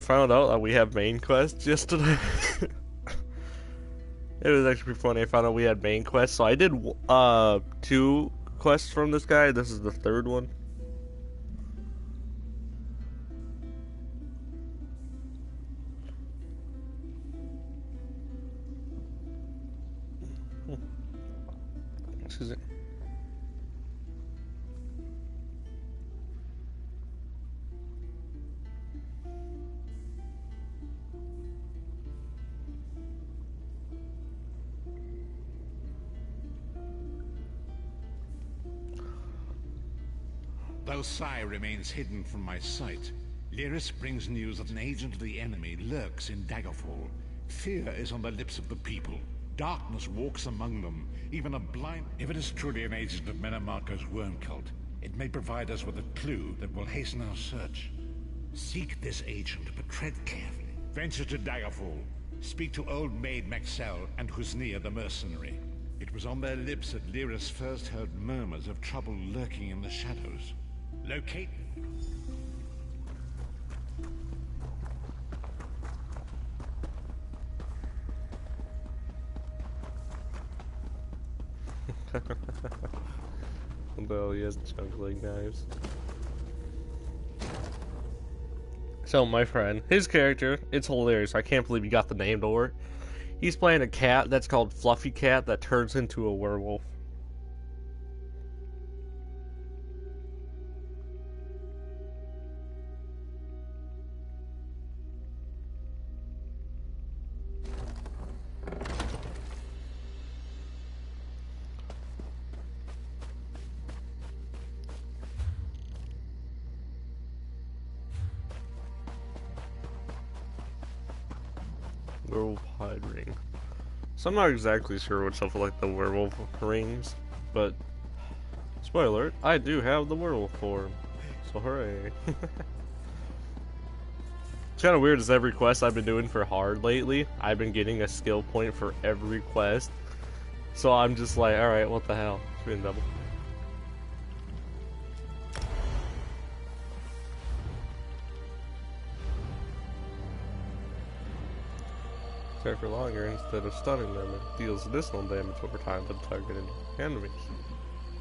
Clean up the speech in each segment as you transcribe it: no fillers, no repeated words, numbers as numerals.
found out that we have main quests yesterday. It was actually pretty funny. I found out we had main quests, so I did 2 quests from this guy. This is the 3rd one. Excuse me. Though Sai remains hidden from my sight, Lyris brings news that an agent of the enemy lurks in Daggerfall. Fear is on the lips of the people. Darkness walks among them, even a blind... If it is truly an agent of Menamarco's worm cult, it may provide us with a clue that will hasten our search. Seek this agent, but tread carefully. Venture to Daggerfall. Speak to Old Maid Maxell and Husnia the mercenary. It was on their lips that Lyris first heard murmurs of trouble lurking in the shadows. Locate... Although he has juggling knives. So my friend, his character, it's hilarious. I can't believe he got the name to work. He's playing a cat that's called Fluffy Cat that turns into a werewolf. Werewolf hide ring. So I'm not exactly sure what's up with like the werewolf rings, but spoiler alert, I do have the werewolf form. So hooray. It's kind of weird as every quest I've been doing for hard lately, I've been getting a skill point for every quest. So I'm just like, alright, what the hell? It's been double. For longer instead of stunning them. It deals additional damage over time to the targeted enemies.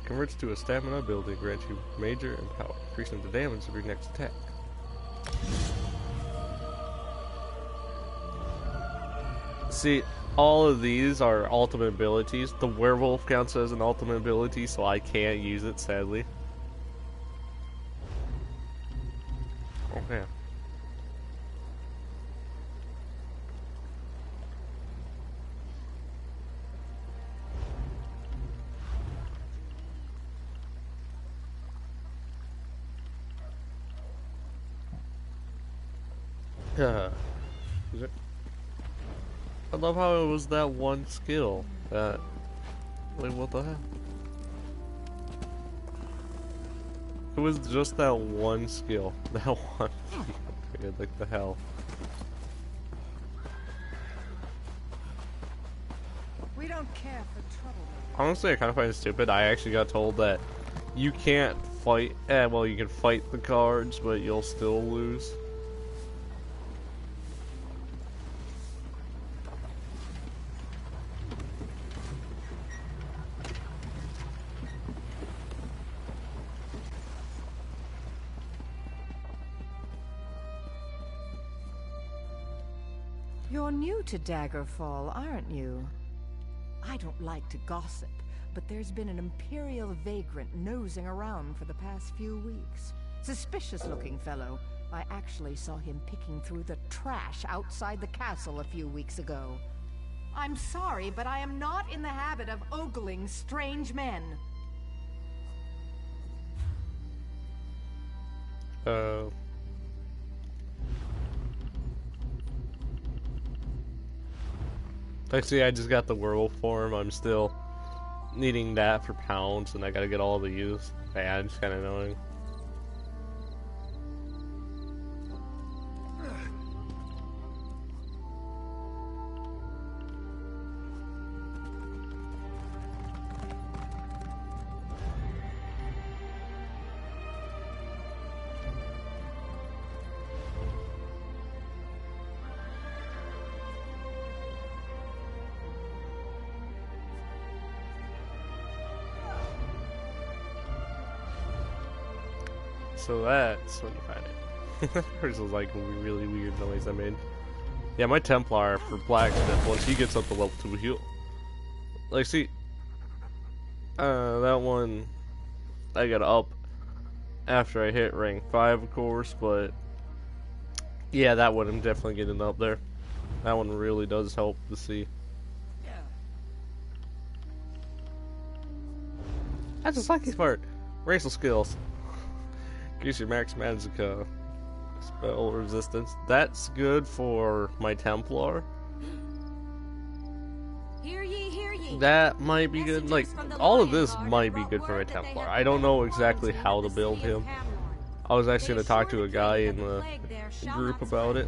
Converts to a stamina ability, grants you major and power, increasing the damage of your next attack. See, all of these are ultimate abilities. The werewolf counts as an ultimate ability, so I can't use it, sadly. Okay. Is it? I love how it was that one skill that... Wait, what the hell? It was just that one skill. That one. Okay, like the hell. We don't care for trouble. Honestly, I kind of find it stupid. I actually got told that you can't fight... well, you can fight the cards, but you'll still lose. You're new to Daggerfall, aren't you? I don't like to gossip, but there's been an Imperial vagrant nosing around for the past few weeks. Suspicious-looking fellow. I actually saw him picking through the trash outside the castle a few weeks ago. I'm sorry, but I am not in the habit of ogling strange men. Actually, I just got the werewolf form. I'm still needing that for pounds, and I gotta get all the use. Yeah, it's kind of annoying. So that's when you find it. This was like a really weird noise I made. Yeah, my Templar for Blacksmith, once he gets up to level 2 heal. Like, see, that one I got up after I hit rank 5, of course, but yeah, that one I'm definitely getting up there. That one really does help to see. That's a sucky part. Racial skills. Increase your max magic spell resistance. That's good for my Templar. Hear ye, hear ye. That might be good. Like, all of this might be good for my Templar. I don't know exactly how to build him. I was actually going to talk to a guy in the group about it.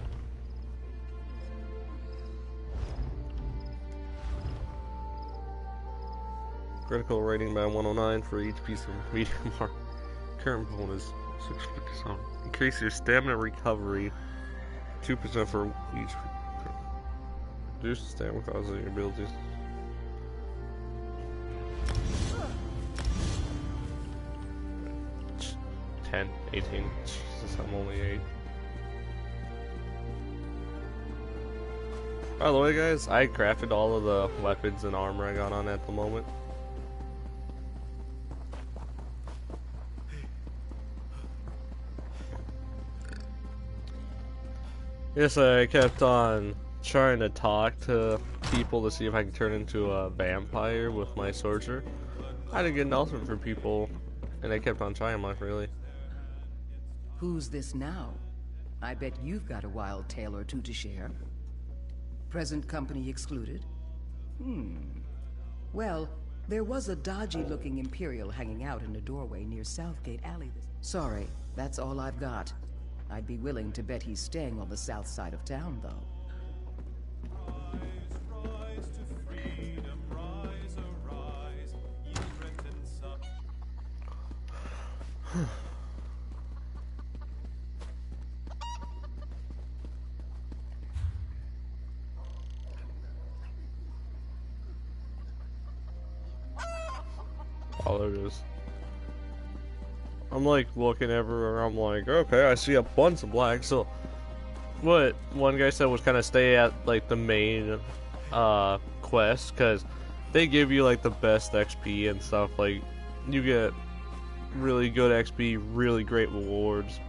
Critical rating by 109 for each piece of medium armor. Current bonus 657. Increase your stamina recovery 2% for each. Reduce the stamina cost of your abilities. $10, $18. Jesus, I'm only 8. By the way, guys, I crafted all of the weapons and armor I got on at the moment. Yes, I kept on trying to talk to people to see if I could turn into a vampire with my sorcerer. I didn't get nothing from people, and I kept on trying, like, really. Who's this now? I bet you've got a wild tale or two to share. Present company excluded? Well, there was a dodgy-looking Imperial hanging out in a doorway near Southgate Alley. Sorry, that's all I've got. I'd be willing to bet he's staying on the south side of town, though. Oh, there it is. I'm like looking everywhere. I'm like, okay, I see a bunch of black. So, what one guy said was kind of stay at like the main quest, because they give you like the best XP and stuff. Like, you get really good XP, really great rewards.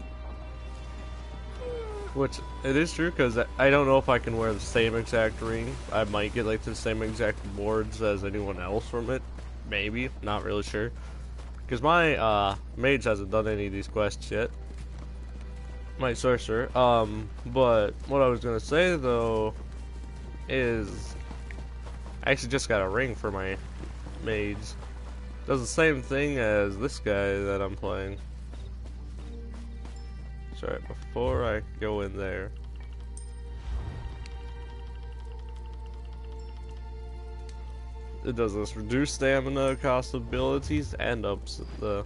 Which it is true, because I don't know if I can wear the same exact ring. I might get like the same exact rewards as anyone else from it. Maybe, not really sure. Because my mage hasn't done any of these quests yet. My sorcerer. But what I was gonna say though is I actually just got a ring for my mage. Does the same thing as this guy that I'm playing. Sorry, before I go in there. It does this: reduce stamina, cost abilities, and ups the.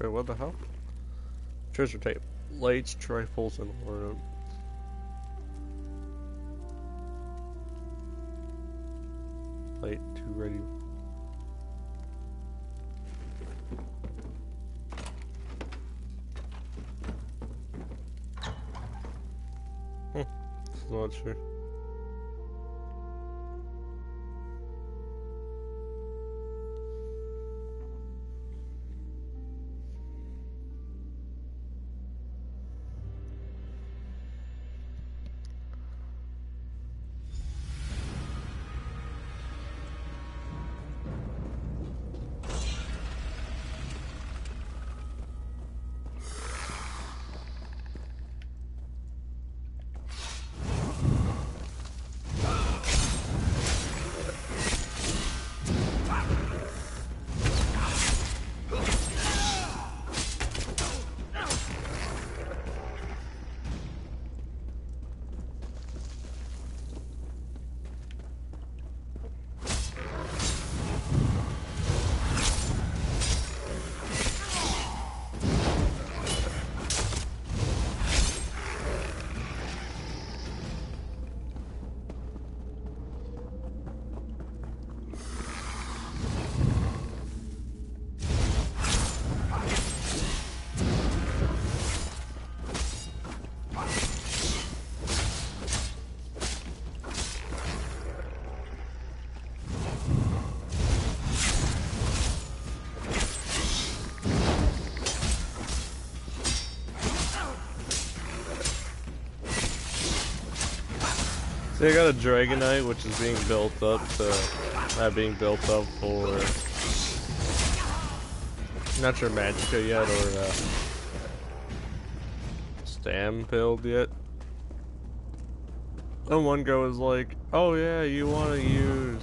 Wait, what the hell? Treasure tape. Lights, trifles, and ornaments. Light to ready. Not sure. They got a Dragonite, which is being built up being built up for, not sure Magicka yet, or, Stampede yet. And one girl was like, oh yeah, you wanna use...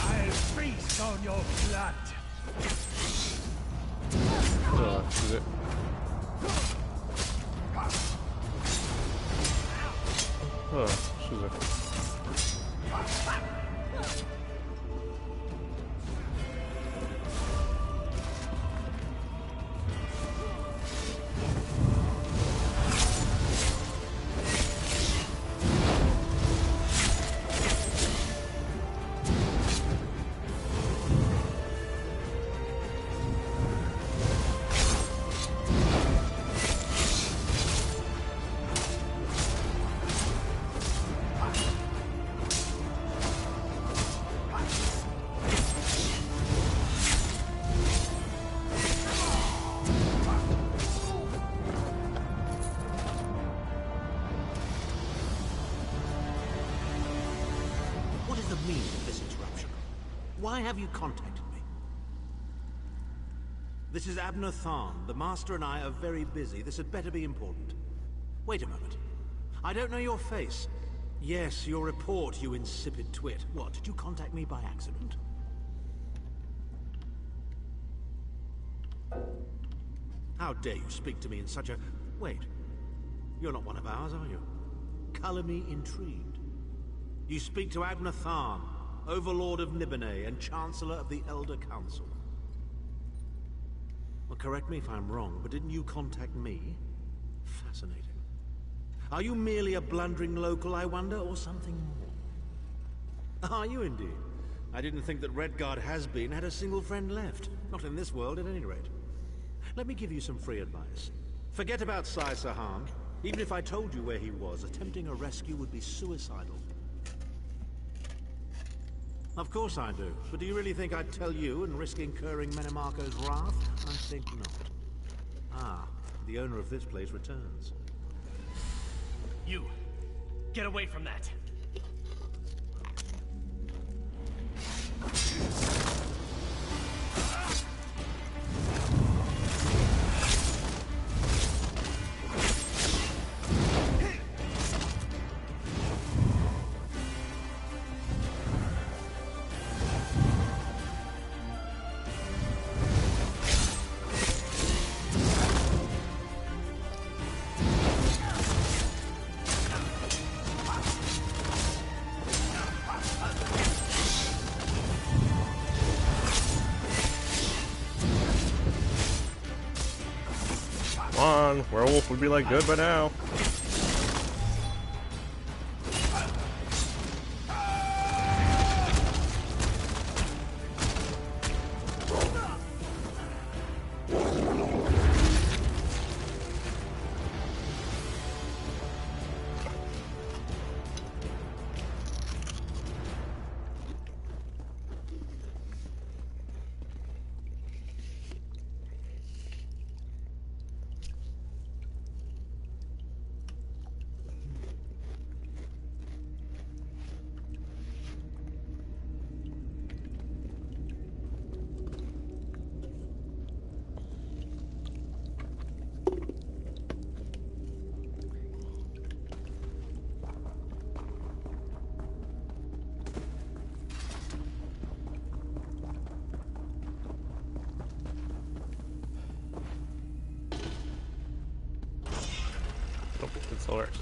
I'll feast on your blood. Is it? She's a... Why have you contacted me? This is Abner Tharn. The Master and I are very busy. This had better be important. Wait a moment. I don't know your face. Yes, your report, you insipid twit. What, did you contact me by accident? How dare you speak to me in such a... Wait. You're not one of ours, are you? Color me intrigued. You speak to Abner Tharn, Overlord of Nibene and Chancellor of the Elder Council. Well, correct me if I'm wrong, but didn't you contact me? Fascinating. Are you merely a blundering local, I wonder, or something more? Are you indeed? I didn't think that Redguard has-been had a single friend left. Not in this world, at any rate. Let me give you some free advice. Forget about Sai Sahan. Even if I told you where he was, attempting a rescue would be suicidal. Of course I do. But do you really think I'd tell you and risk incurring Menemarko's wrath? I think not. Ah, the owner of this place returns. You! Get away from that! Come on, werewolf would be like good by now. Nope, it's Solaris.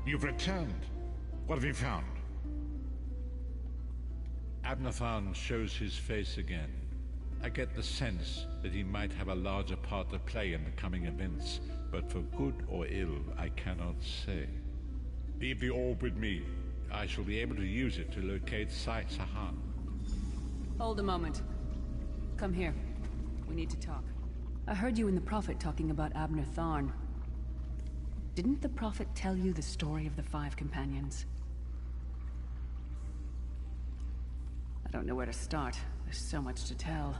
You've returned. What have you found? Abner Tharn shows his face again. I get the sense that he might have a larger part to play in the coming events, but for good or ill, I cannot say. Leave the orb with me. I shall be able to use it to locate Sai-Sahan. Hold a moment. Come here. We need to talk. I heard you and the Prophet talking about Abner Tharn. Didn't the Prophet tell you the story of the 5 companions? I don't know where to start. There's so much to tell.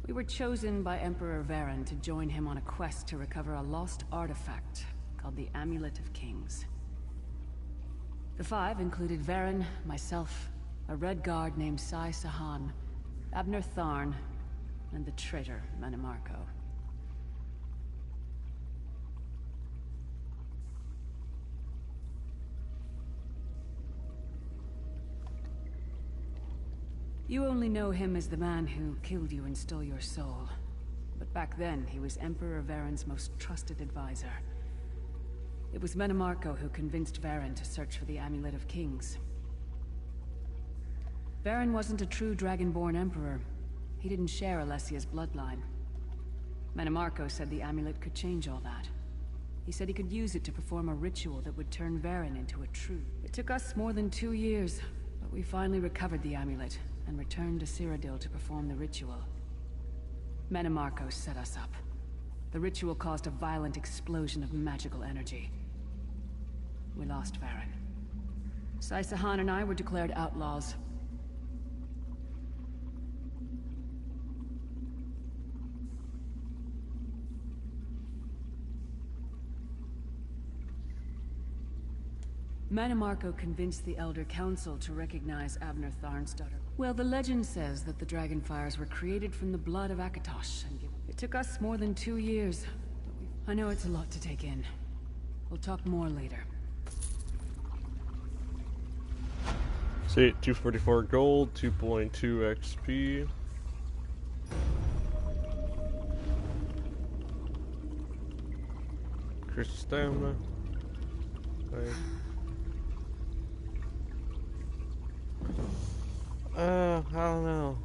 We were chosen by Emperor Varen to join him on a quest to recover a lost artifact called the Amulet of Kings. The 5 included Varen, myself, a Red Guard named Sai-Sahan, Abner Tharn, and the traitor Mannimarco. You only know him as the man who killed you and stole your soul. But back then, he was Emperor Varen's most trusted advisor. It was Mannimarco who convinced Varen to search for the Amulet of Kings. Varen wasn't a true Dragonborn Emperor. He didn't share Alessia's bloodline. Mannimarco said the amulet could change all that. He said he could use it to perform a ritual that would turn Varen into a true. It took us more than 2 years, but we finally recovered the amulet and returned to Cyrodiil to perform the ritual. Mannimarco set us up. The ritual caused a violent explosion of magical energy. We lost Varen. Sai-Sahan and I were declared outlaws. Mannimarco convinced the Elder Council to recognize Abner Tharn's daughter. Well, the legend says that the Dragonfires were created from the blood of Akatosh, and it took us more than 2 years. I know it's a lot to take in. We'll talk more later. See, 244 gold, 2.2 XP. Increase stamina. Nice. I don't know.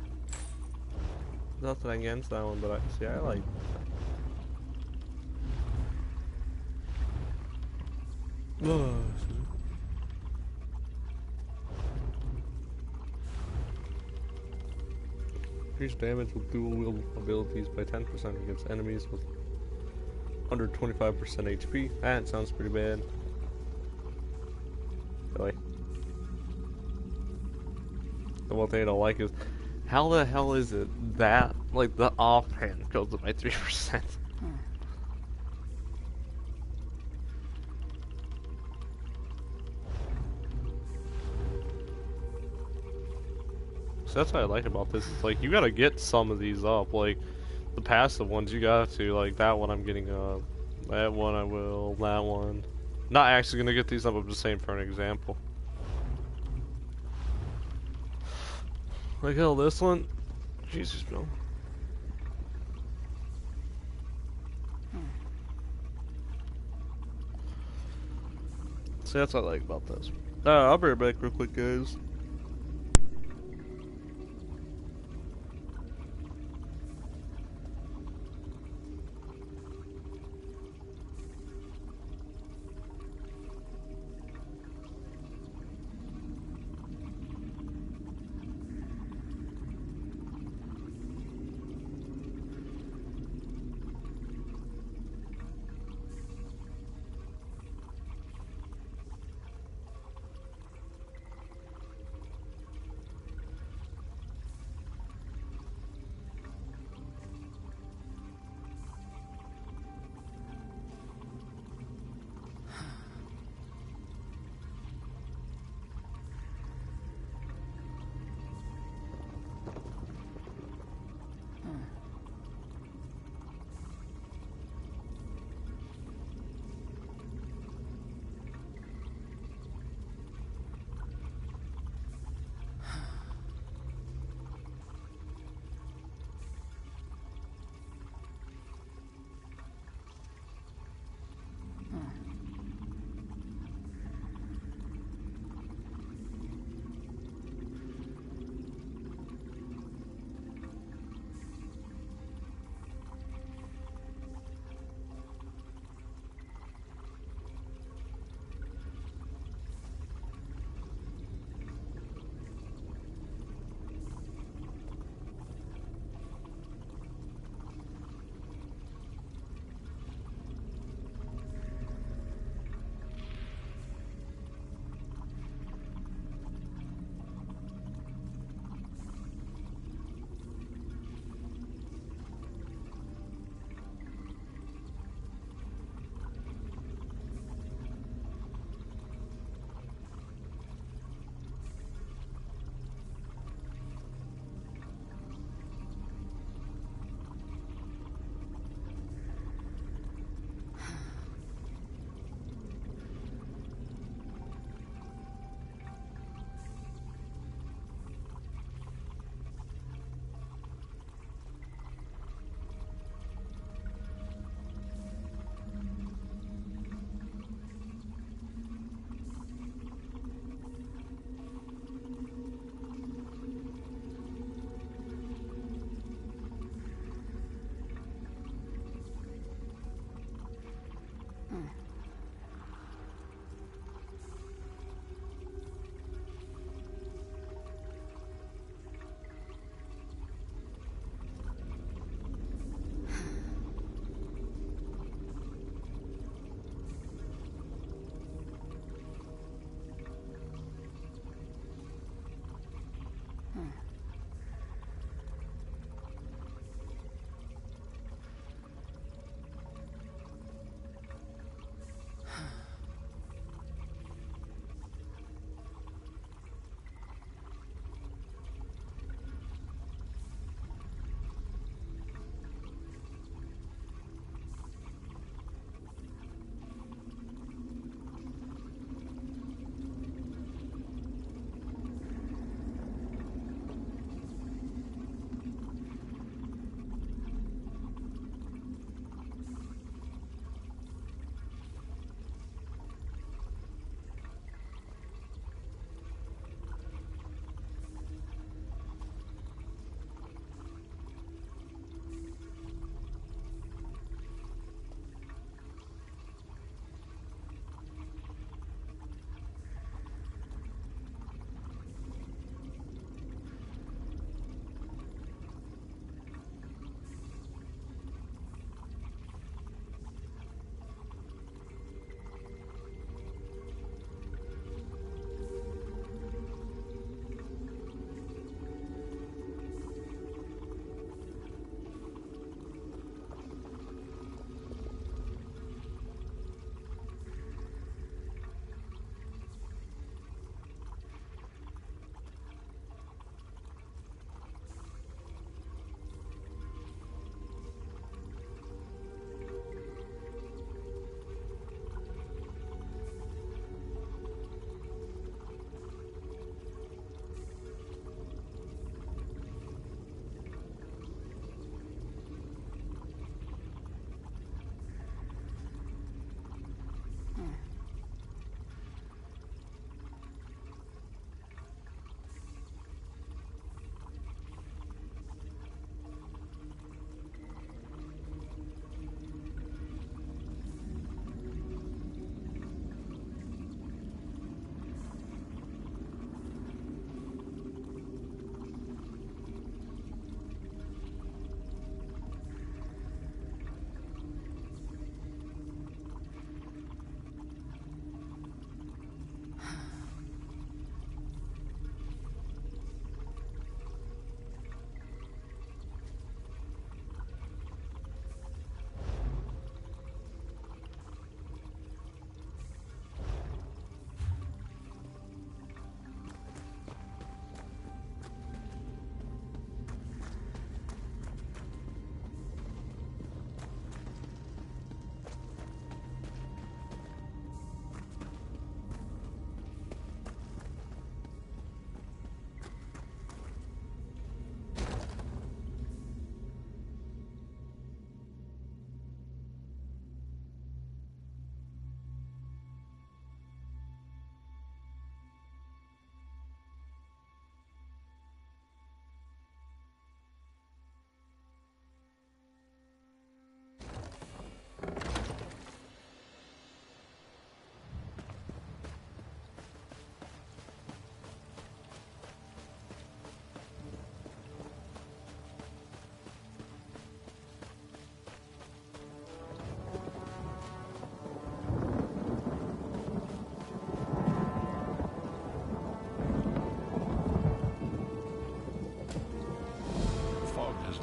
Nothing against that one, but I like. Increase damage with dual wield abilities by 10% against enemies with under 25% HP. That sounds pretty bad. Really. The one thing I don't like is, how the hell is it that, like, the offhand goes up by 3%? So that's what I like about this. It's like, you gotta get some of these up. Like, the passive ones, you got to. Like, that one I'm getting up. That one I will. That one. Not actually gonna get these up, I'm just saying for an example. Like, hell, this one? Jesus, no. See, that's what I like about this. I'll be right back real quick, guys.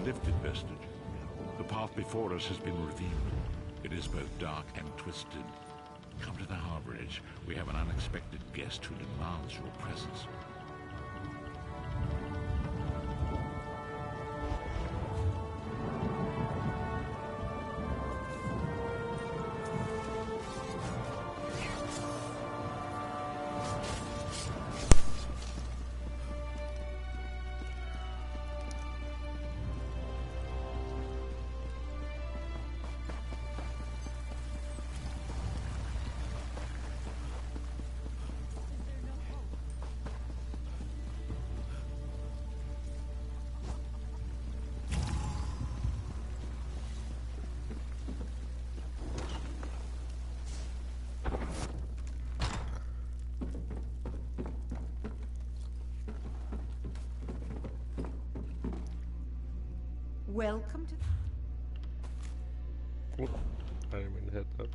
lifted, Vestige. The path before us has been revealed. It is both dark and twisted. Come to the harbor edge. We have an unexpected guest who demands your presence. Welcome to... Oop, I didn't mean to hit that.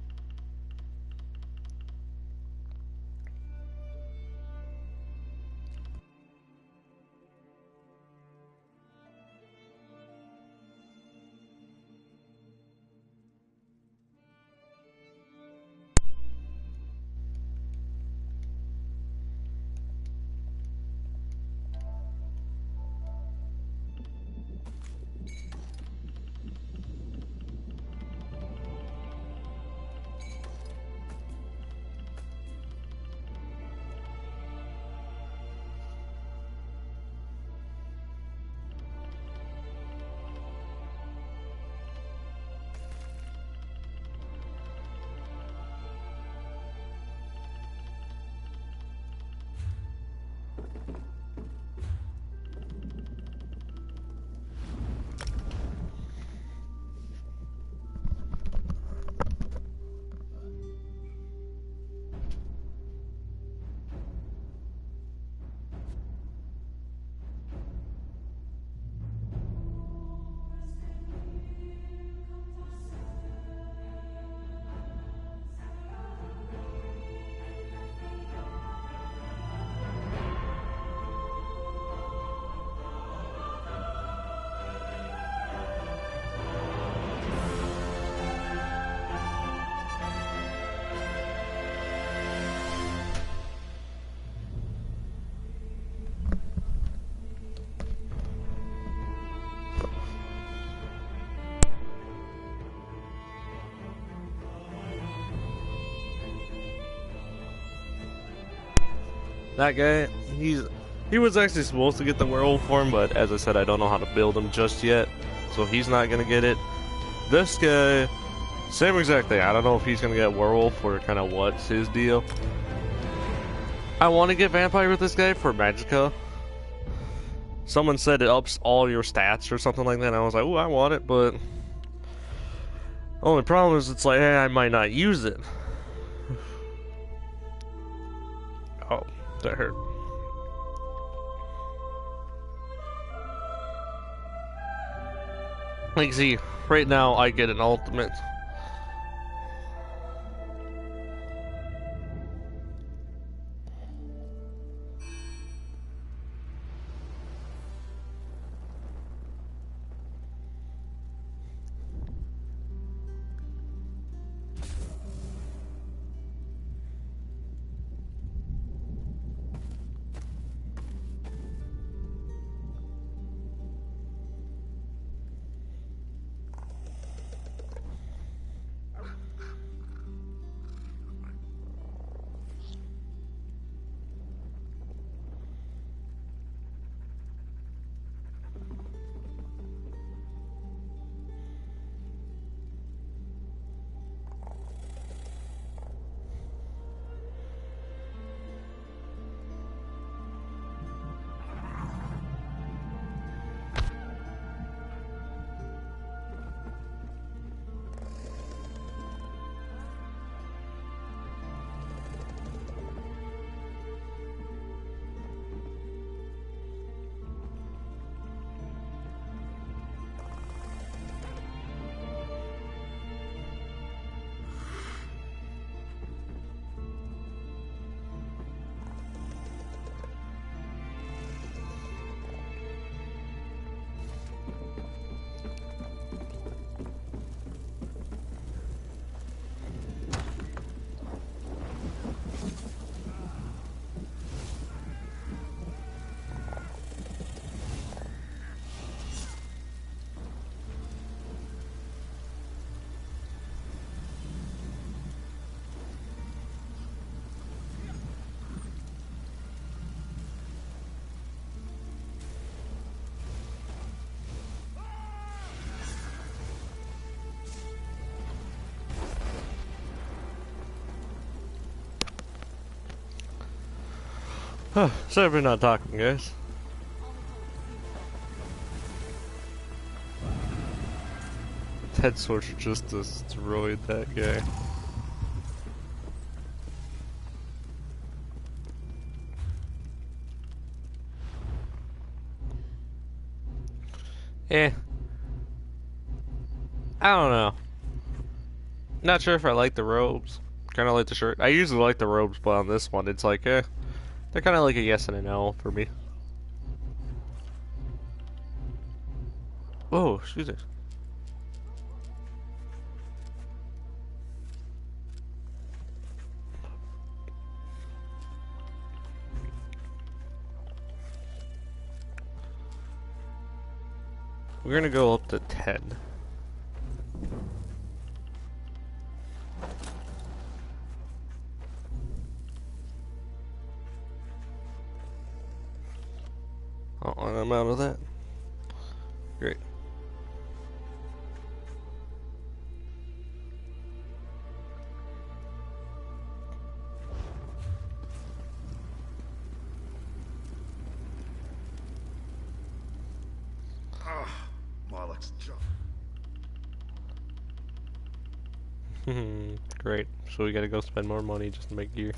That guy, he was actually supposed to get the werewolf form, but as I said, I don't know how to build him just yet, so he's not gonna get it. This guy, same exact thing. I don't know if he's gonna get werewolf or kind of what's his deal. I want to get vampire with this guy for Magicka. Someone said it ups all your stats or something like that, and I was like, oh, I want it, but only problem is it's like, hey, I might not use it. Oh. That hurt. Like, see, right now I get an ultimate. Sorry for not talking, guys. Head Sorcerer just destroyed that guy. I don't know. Not sure if I like the robes. Kind of like the shirt. I usually like the robes, but on this one, it's like, they're kind of like a yes and a no for me. Oh, excuse me. We're gonna go up to 10. Oh, and I'm out of that. Great. Marlok's job. Great. So we gotta go spend more money just to make gear.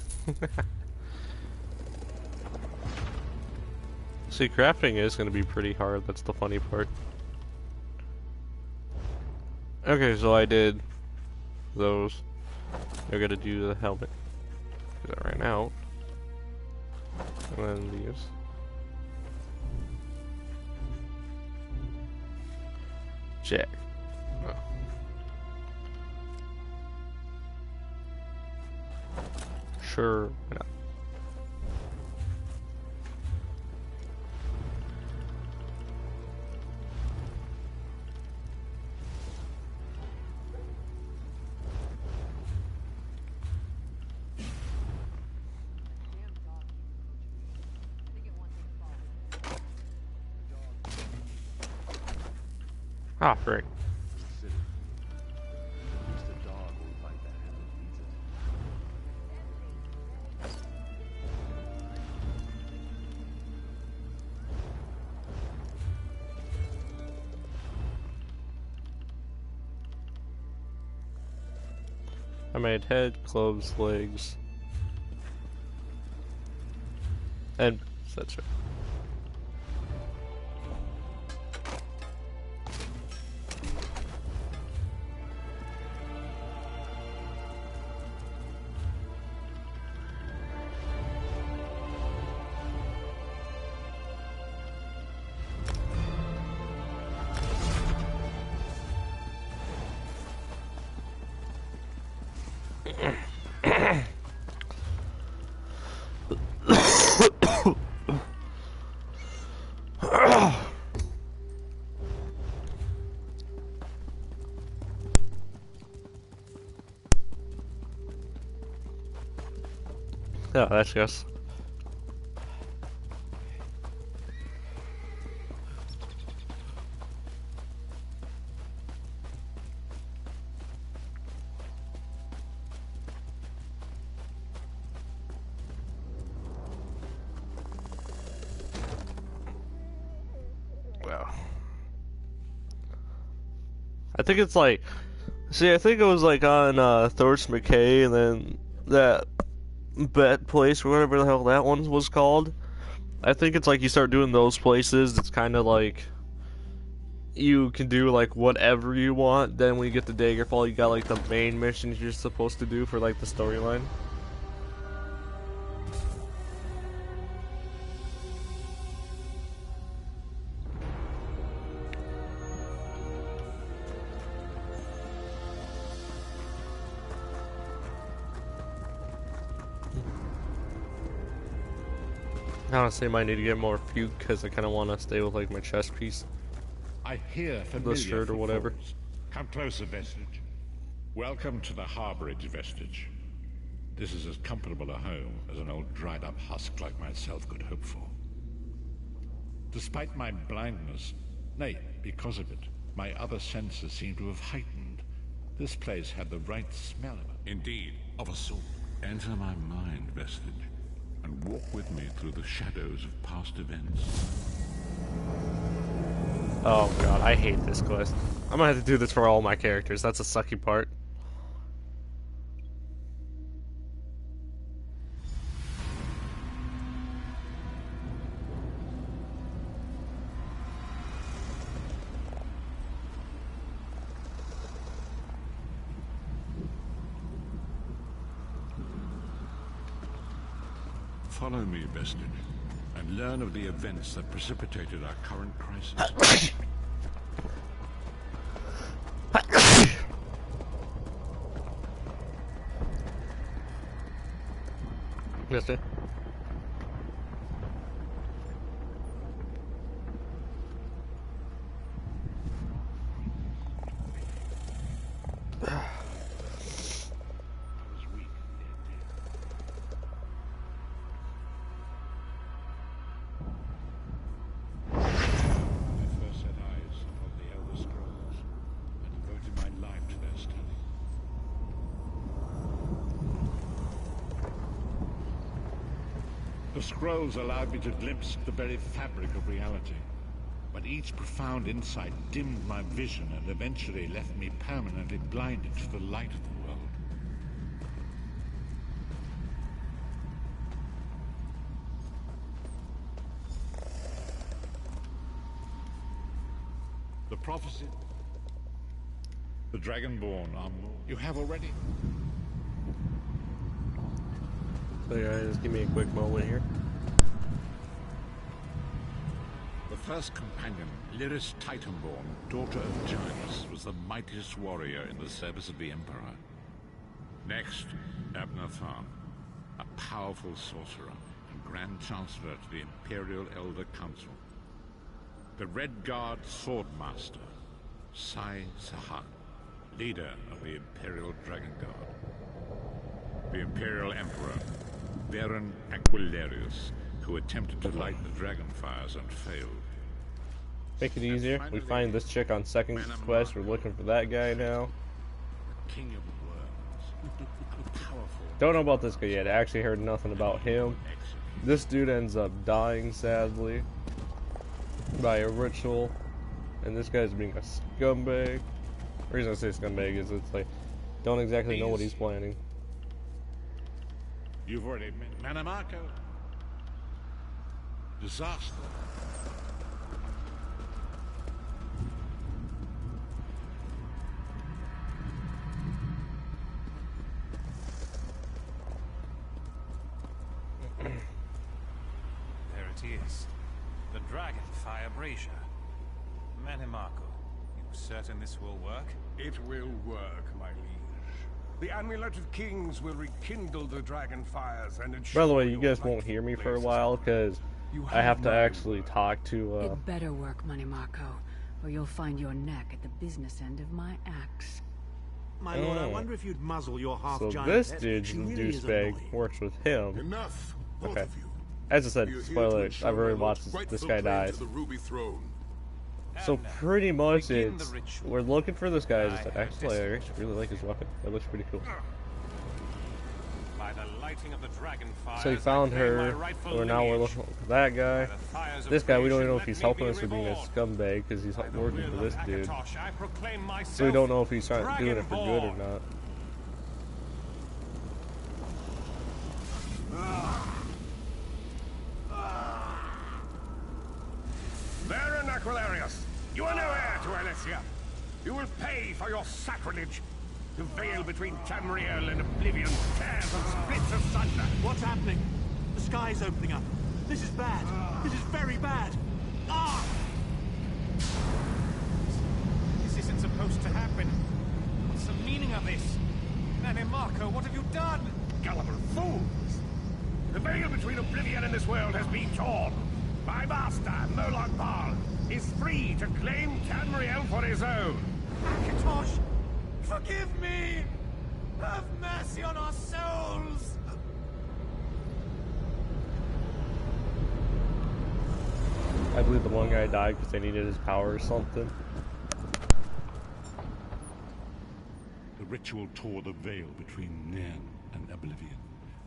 See, crafting is gonna be pretty hard. That's the funny part. Okay, so I did those. I gotta do the helmet. That ran out. And then these. Check. Oh. Sure. Why not? Ah, great. I made head, clothes, legs, and that's right. Oh, that's yes. Well, I think it's like, see, I think it was like on Thor's McKay, and then that Bet place or whatever the hell that one was called. I think it's like you start doing those places, it's kind of like you can do like whatever you want. Then when you get to Daggerfall, you got like the main missions you're supposed to do for like the storyline. Honestly, I might need to get more fugue because I kind of want to stay with like my chest piece. I hear familiar The shirt or whatever. footfalls. Come closer, Vestige. Welcome to the Harborage, Vestige. This is as comfortable a home as an old dried-up husk like myself could hope for. Despite my blindness, nay, because of it, my other senses seem to have heightened. This place had the right smell of it. Indeed, of a sort. Enter my mind, Vestige, and walk with me through the shadows of past events. Oh god, I hate this quest. I'm gonna have to do this for all my characters. That's a sucky part. Follow me, Vestige, and learn of the events that precipitated our current crisis. Yes, sir. The scrolls allowed me to glimpse the very fabric of reality, but each profound insight dimmed my vision and eventually left me permanently blinded to the light of the world. The prophecy, the Dragonborn are more. You have already. So guys, give me a quick moment here. The first companion, Lyris Titanborn, daughter of giants, was the mightiest warrior in the service of the Emperor. Next, Abner Tharn, a powerful sorcerer and Grand Chancellor to the Imperial Elder Council. The Red Guard Swordmaster, Sai Sahan, leader of the Imperial Dragon Guard. The Imperial Emperor, Baron Aquilarius, who attempted to light the dragon fires and failed. Make it easier. We find this chick on second quest. We're looking for that guy now. King of the worms. Powerful. Don't know about this guy yet. I actually heard nothing about him. This dude ends up dying, sadly, by a ritual. And this guy's being a scumbag. The reason I say scumbag is it's like, don't exactly know what he's planning. You've already met Manamako. Disaster. There it is. The Dragonfire Brazier. Manamako, you certain this will work? It will work, my liege. The Amulet of Kings will rekindle the dragon fires and ensure. By the way, you guys won't hear me for a while because I have to actually talk to. It better work, Manamako, or you'll find your neck at the business end of my axe. My lord, I wonder if you'd muzzle your half-giant. So this pet. dude's She the really is douchebag annoying. works with him. Enough, both Okay. of you. As I said, We are here spoiler, to ensure I've already my lord's watched this rightful guy claim dies. to the Ruby Throne. So pretty much Begin it's the ritual. we're looking for this guy. I It's like, have actually, I actually really like his weapon. That looks pretty cool. By the lighting of the dragon fires, So he found I claim my her. rightful Or now we're lineage. looking for that guy. By the fires of This guy, we don't even know if creation, he's let me helping be us or being a reborn. scumbag because he's By the working will for this of dude. Akatosh, I proclaim myself So we don't know if he's doing it for good or Dragonborn. not. Baron Aquilarius, you are no heir to Alessia. You will pay for your sacrilege. The veil between Tamriel and Oblivion tears and splits asunder. What's happening? The sky's opening up. This is bad. This is very bad. Ah! This isn't supposed to happen. What's the meaning of this? Manamako, what have you done? Gullible fools! The veil between Oblivion and this world has been torn. My master, Molag Bal, is free to claim Tamriel for his own. Akatosh, forgive me! Have mercy on our souls! I believe the one guy died because they needed his power or something. The ritual tore the veil between Nairn and Oblivion,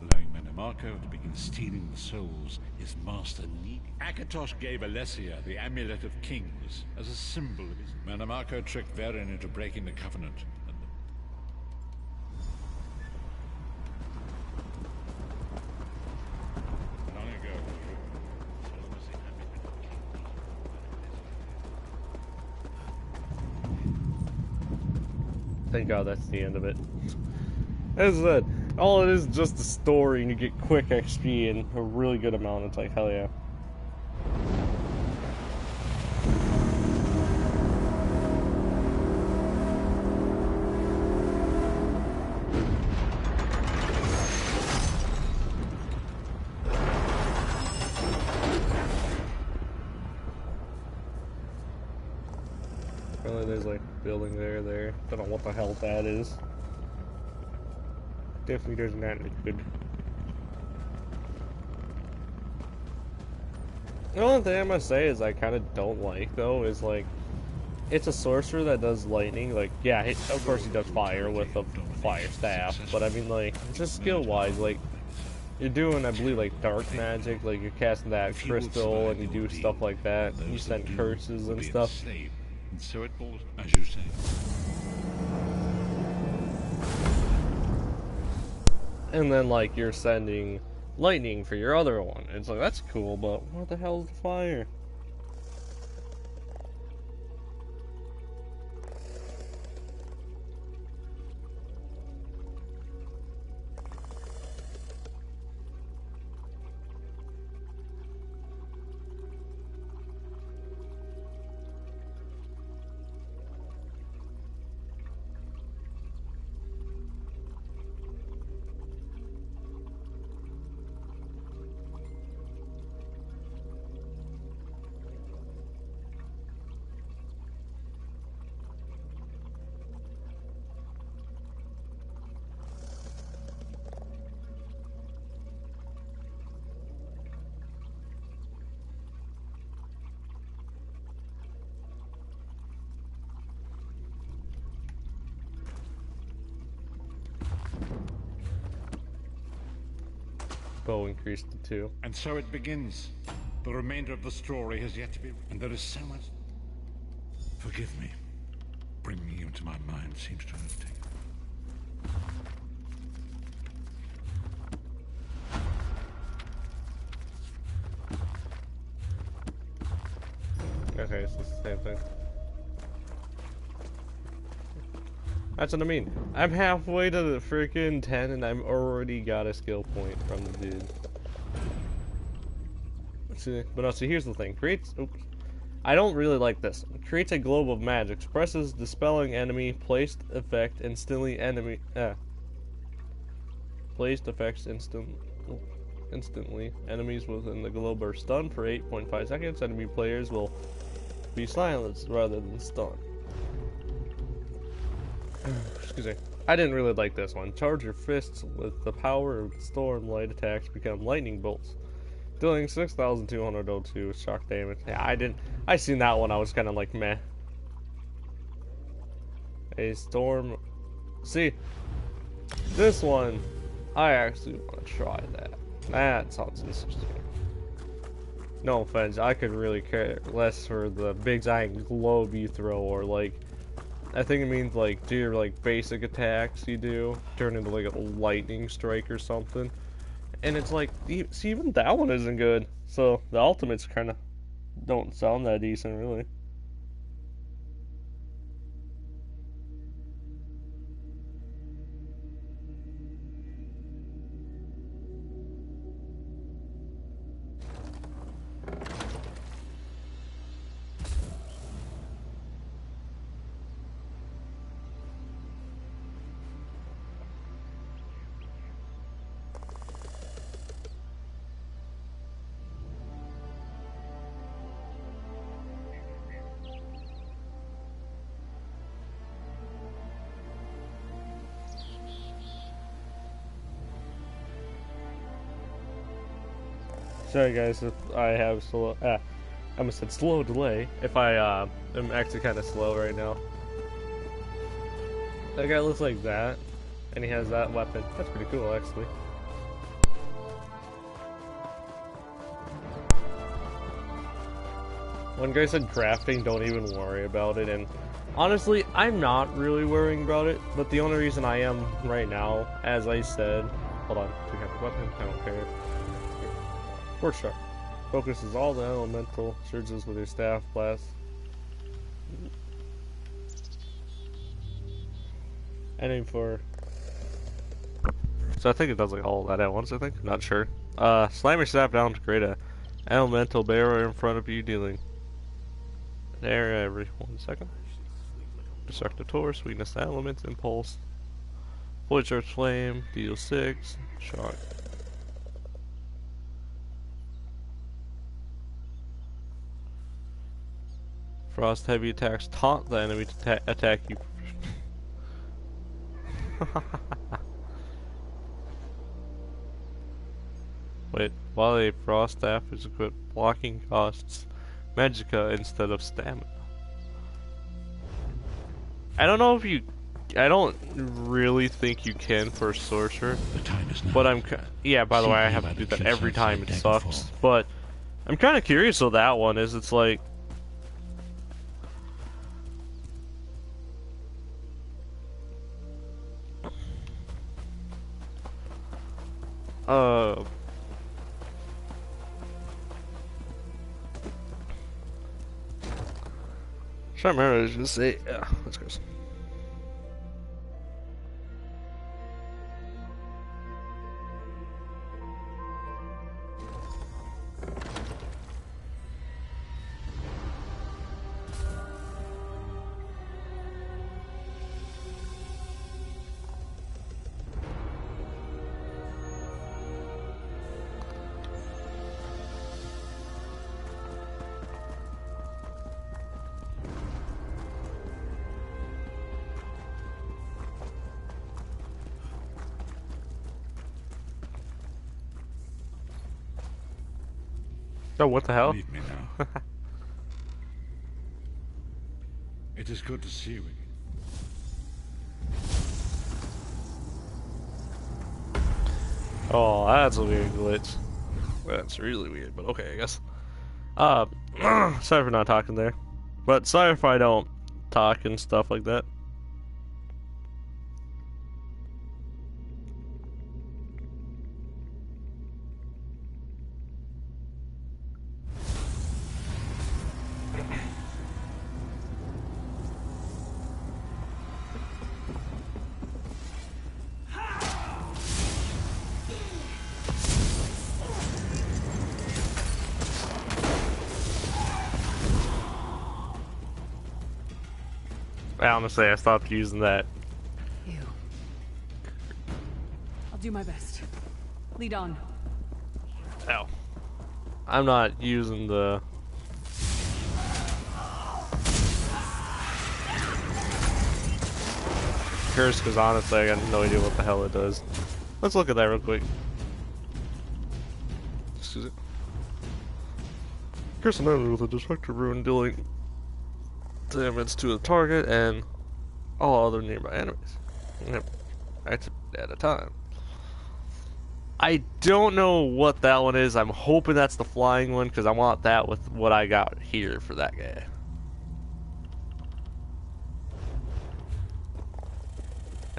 allowing Manamako to begin stealing the souls his master needed. Akatosh gave Alessia the Amulet of Kings as a symbol of his... Manamako tricked Varen into breaking the Covenant. And long ago, Thank God that's the end of it. As I said, All it is just the story, and you get quick XP and a really good amount. It's like, hell yeah. Apparently there's like a building there. Don't know what the hell that is. Definitely there's not good. The only thing I must say is I kind of don't like though is like it's a sorcerer that does lightning. Like yeah, of course he does fire with a fire staff, but I mean like just skill wise, like you're doing I believe like dark magic, like you're casting that crystal and you do stuff like that. You send curses and stuff. And so it will, as you say. And then like you're sending lightning for your other one. It's like that's cool, but what the hell is the fire? Bow increased to 2. And so it begins. The remainder of the story has yet to be... And there is so much... Forgive me. Bringing you to my mind seems to have taken... Okay, so it's the same thing. That's what I mean. I'm halfway to the freaking 10 and I've already got a skill point from the dude. See, but see, here's the thing. Creates... Oops. I don't really like this. Creates a globe of magic. Suppresses dispelling enemy. Placed effect instantly enemy... Placed effects instantly. Enemies within the globe are stunned for 8.5 seconds. Enemy players will be silenced rather than stunned. Excuse me. I didn't really like this one. Charge your fists with the power of storm. Light attacks become lightning bolts, dealing 6,202 shock damage. Yeah, I seen that one. I was kind of like meh. A storm. See, this one, I actually want to try that. That sounds interesting. No offense, I could really care less for the big giant globe you throw, or like. I think it means like do your like basic attacks you do turn into like a lightning strike or something, and it's like see even that one isn't good. So the ultimates kind of don't sound that decent really. Sorry guys if I have slow, I almost said slow delay, if I am actually kind of slow right now. That guy looks like that, and he has that weapon. That's pretty cool actually. One guy said crafting, don't even worry about it, and honestly, I'm not really worrying about it, but the only reason I am right now, as I said, hold on, do you have a weapon? I don't care. Force Sharp. Focuses all the elemental surges with your staff blast. And aim for So I think it does like all of that at once, I think. Not sure. Slam your staff down to create a elemental barrier in front of you, dealing an area every 1 second. Destructive Torch, weakness to elements, impulse. Fully charged flame, deal 6, shock. Frost heavy attacks taunt the enemy to attack you. Wait, while a frost staff is equipped, blocking costs magicka instead of stamina. I don't know if you. I don't really think you can for a sorcerer. The time is now. But yeah, by the way, I have to do that every time. It sucks. But I'm kind of curious what that one is. It's like. Trying to remember, just say, yeah, let's go. Oh, what the hell? Leave me now. It is good to see you again. Oh, that's a weird glitch. That's really weird, but okay, I guess. Sorry for not talking there. But sorry if I don't talk and stuff like that. Honestly, I stopped using that. You. I'll do my best. Lead on. Ow. I'm not using the... curse, because honestly, I got no idea what the hell it does. Let's look at that real quick. Excuse it. Curse an enemy with a destructive rune dealing damage to the target and all other nearby enemies. That's at a time. I don't know what that one is. I'm hoping that's the flying one because I want that with what I got here for that guy.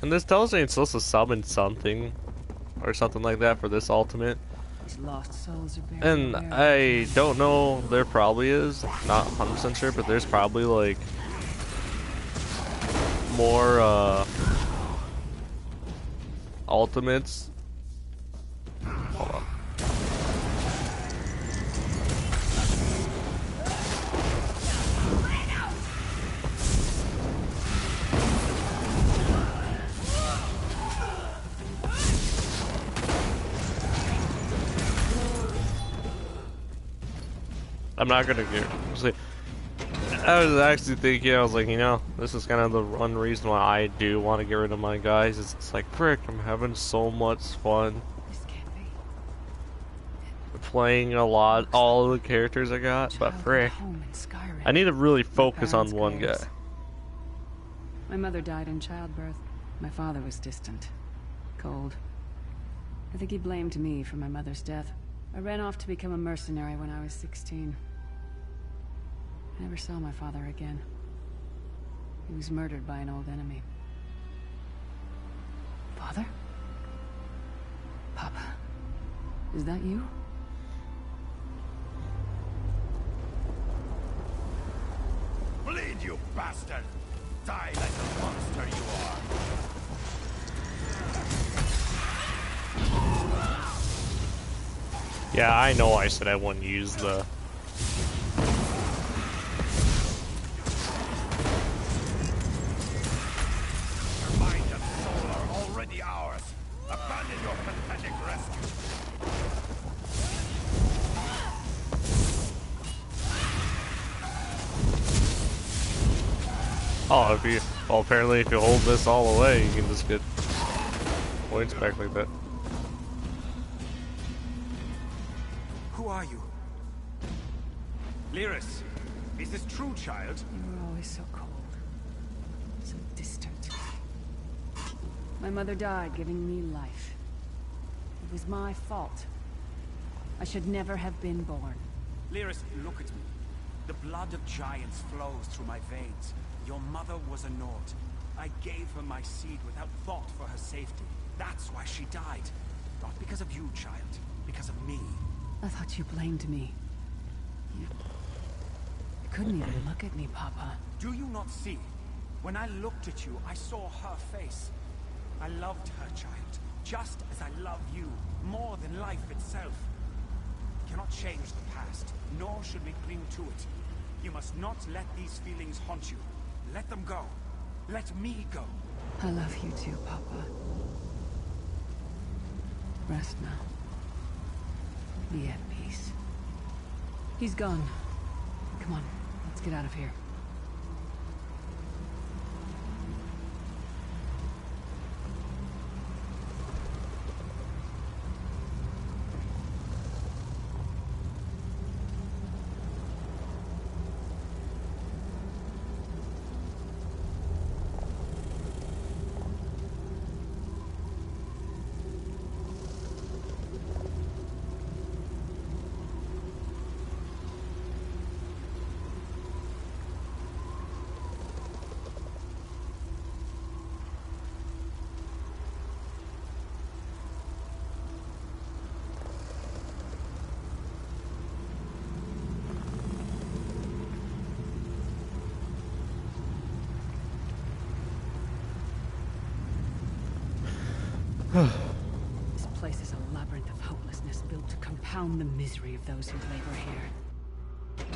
And this tells me it's supposed to summon something or something like that for this ultimate. These lost souls are buried And I don't know, there probably is, not 100% sure, but there's probably like more ultimates. Hold on. I'm not gonna get. See, I was actually thinking, I was like, you know, this is kind of the one reason why I do want to get rid of my guys. It's like, frick, I'm having so much fun playing all the characters I got, but frick, I need to really focus on one guy. My mother died in childbirth. My father was distant, cold. I think he blamed me for my mother's death. I ran off to become a mercenary when I was 16. I never saw my father again. He was murdered by an old enemy. Father? Papa? Is that you? Bleed, you bastard! Die like the monster you are! Yeah, I know I said I wouldn't use the... Your mind and soul are already ours. Abandon your pathetic rescue. Oh, if you... Well, apparently if you hold this all away, you can just get points back like that. Who are you? Lyris, is this true, child? You were always so cold. So distant. My mother died giving me life. It was my fault. I should never have been born. Lyris, look at me. The blood of giants flows through my veins. Your mother was a Nord. I gave her my seed without thought for her safety. That's why she died. Not because of you, child. Because of me. I thought you blamed me. You couldn't even look at me, Papa. Do you not see? When I looked at you, I saw her face. I loved her, child. Just as I love you. More than life itself. We cannot change the past, nor should we cling to it. You must not let these feelings haunt you. Let them go. Let me go. I love you too, Papa. Rest now. Be at peace. He's gone. Come on, let's get out of here. This place is a labyrinth of hopelessness built to compound the misery of those who labor here.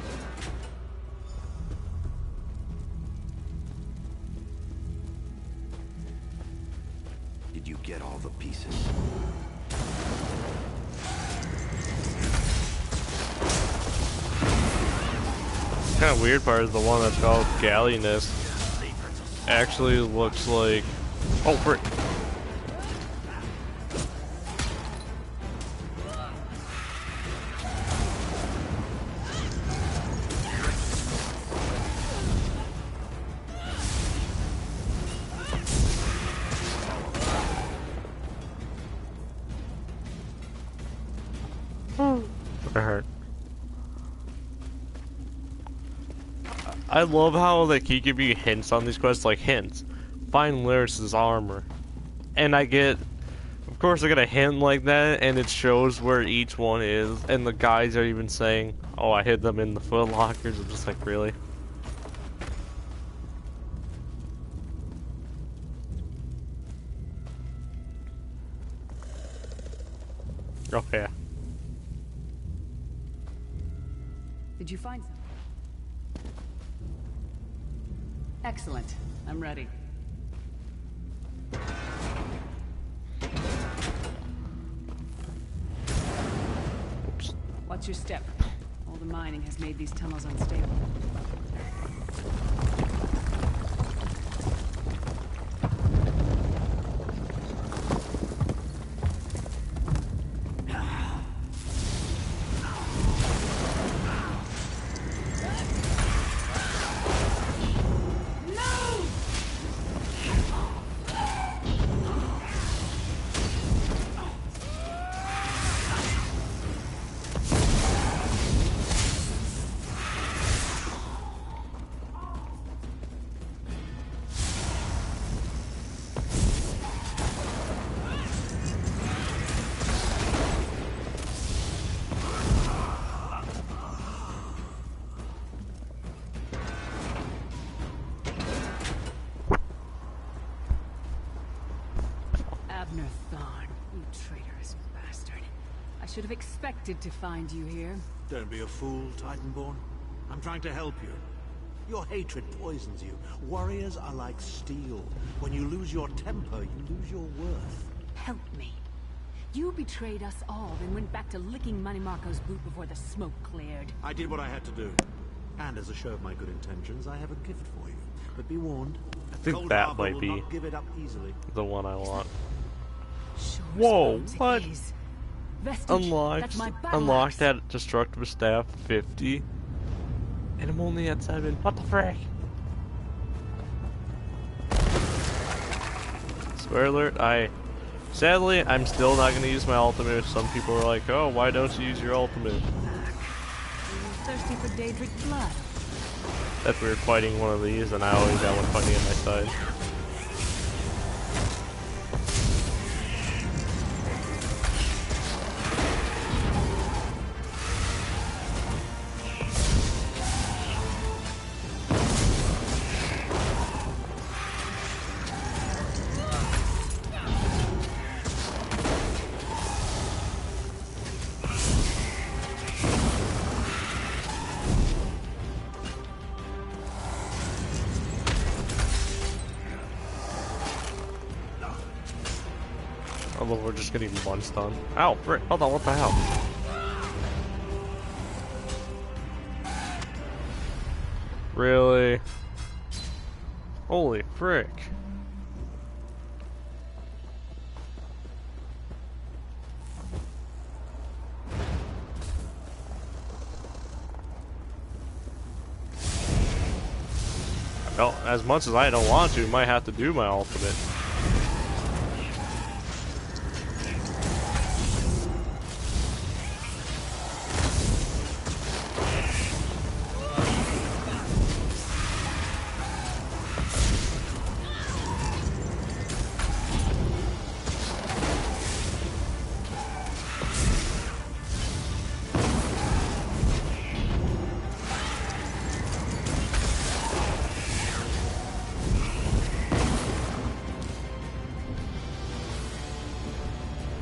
Did you get all the pieces? Kind of weird part is the one that's called Galliness actually looks like... Oh, frick. That hurt. I love how they keep giving you hints on these quests, like hints. Find Lyris' armor. And I get, of course I get a hint like that, and it shows where each one is, and the guys are even saying, oh, I hid them in the foot lockers. I'm just like, really? Oh, yeah. Did you find something? Excellent. I'm ready. Oops. Watch your step. All the mining has made these tunnels unstable. should have expected to find you here. Don't be a fool, Titanborn. I'm trying to help you. Your hatred poisons you. Warriors are like steel. When you lose your temper, you lose your worth. Help me. You betrayed us all, then went back to licking Manimarco's boot before the smoke cleared. I did what I had to do. And as a show of my good intentions, I have a gift for you. But be warned, I think Cold that Harbor might will be not give it up easily. the one I want. Sure Whoa, suppose it what? is. Vestige, Unlocked. that's my battle Unlocked axe. that destructive staff 50. And I'm only at 7. What the frick? Spoiler alert, sadly, I'm still not going to use my ultimate. Some people are like, oh, why don't you use your ultimate? Are you thirsty for Daedric blood? If we were fighting one of these, and I always got one fighting at my side. Although we're just getting bunched on. Ow, frick, hold on, what the hell? Really? Holy frick. Well, as much as I don't want to, might have to do my ultimate.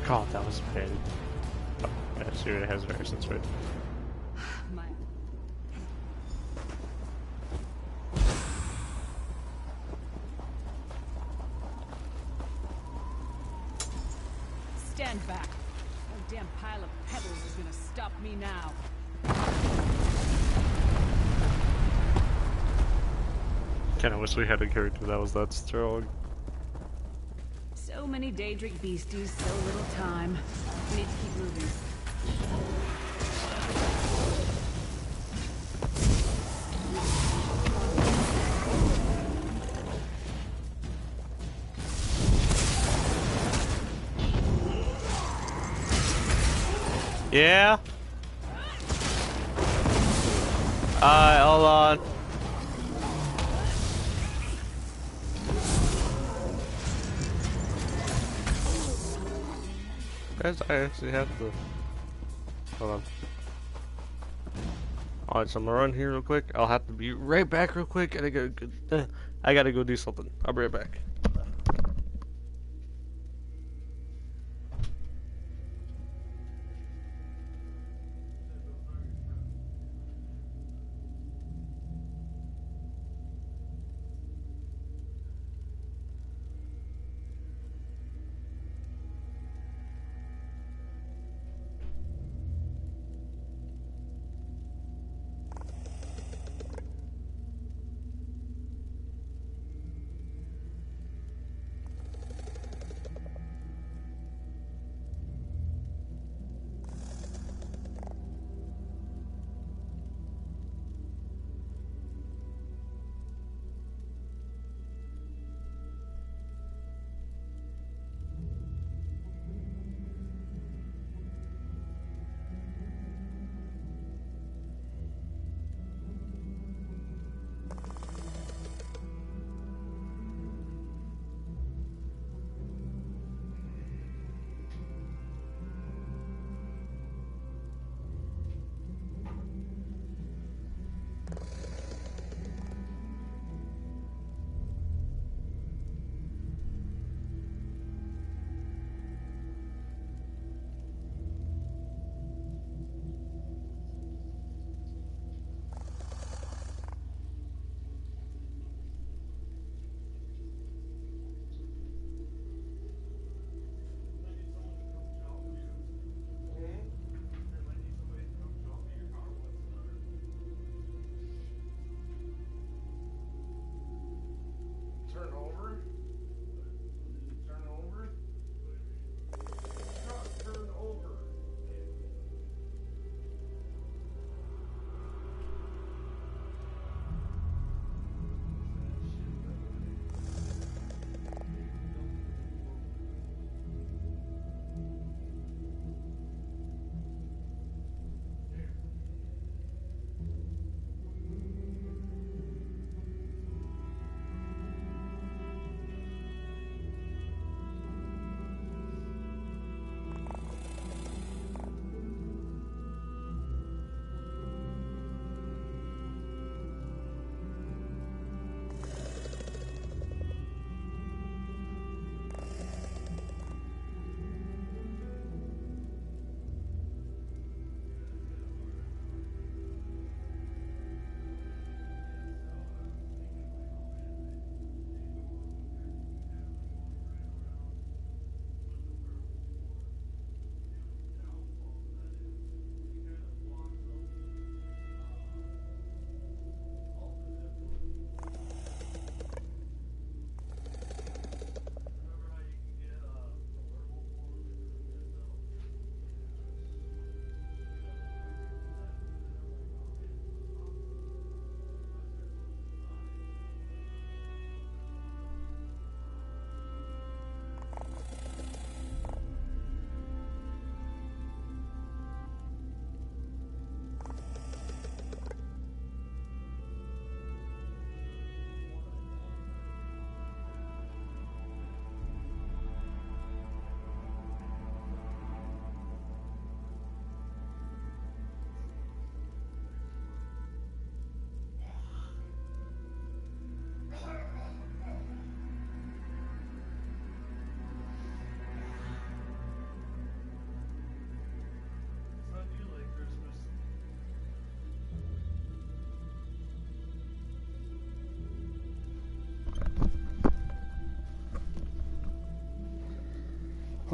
God, that was a pain. Oh, yeah, see what it has resistance, right? My... Stand back. No damn pile of pebbles is gonna stop me now. Kinda wish we had a character that was that strong. So many Daedric beasties, so little time. We need to keep moving. Yeah? Hold on. Guys, I actually have to... Hold on. Alright, so I'm gonna run here real quick. I'll have to be right back real quick. I gotta go do something. I'll be right back.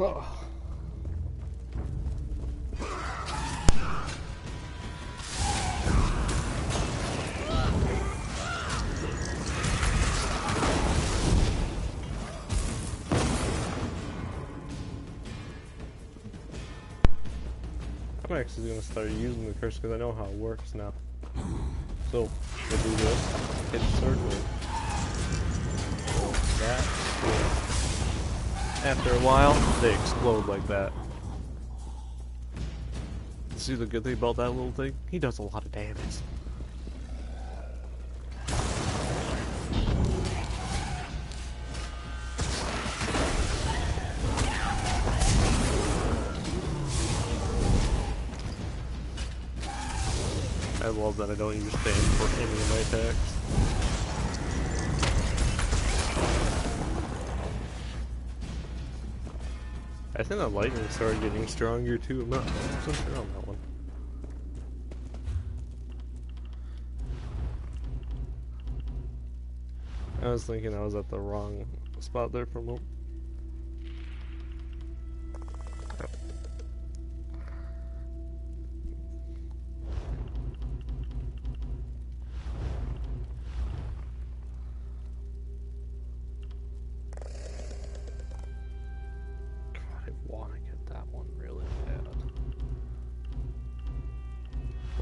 Oh. I'm actually gonna start using the curse because I know how it works now. So we'll do this, hit circle. That. Yeah. After a while, they explode like that. See the good thing about that little thing? He does a lot of damage. I love that I don't use stand for any of my attacks. I think the lightning started getting stronger too. I'm not 100% sure on that one. I was thinking I was at the wrong spot there for a moment.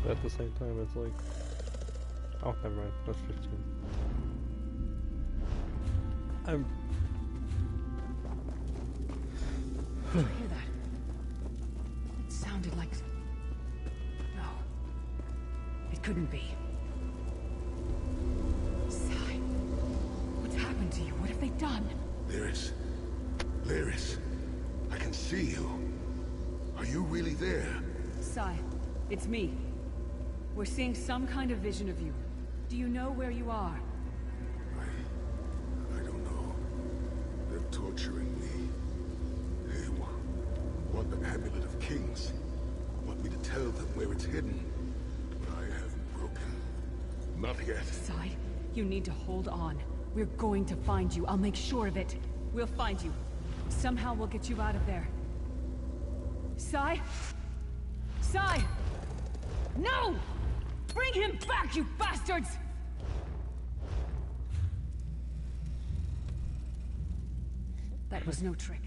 At the same time, it's like, oh, never mind, that's 15. Did you hear that? It sounded like... No. It couldn't be. Sai, what's happened to you? What have they done? Lyris. Lyris. I can see you. Are you really there? Sai, it's me. We're seeing some kind of vision of you. Do you know where you are? I don't know. They're torturing me. They want the Amulet of Kings. Want me to tell them where it's hidden. But I haven't broken. Not yet. Sai, you need to hold on. We're going to find you. I'll make sure of it. We'll find you. Somehow we'll get you out of there. Sai? Sai! No! Bring him back, you bastards! That was no trick.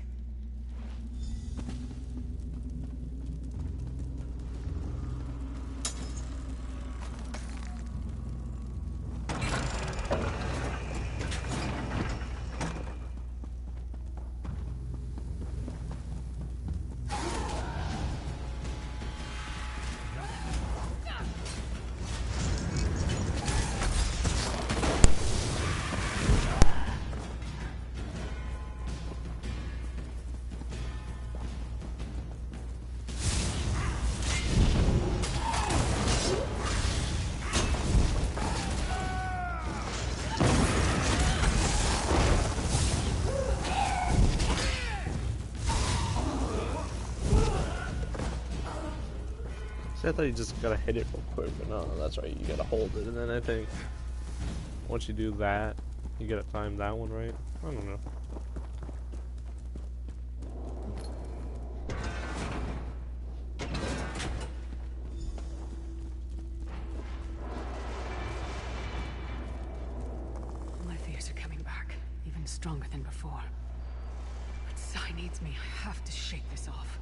I thought you just gotta hit it real quick, but no, that's right, you gotta hold it, and then I think once you do that, you gotta time that one right. I don't know. My fears are coming back, even stronger than before. But Sai needs me. I have to shake this off.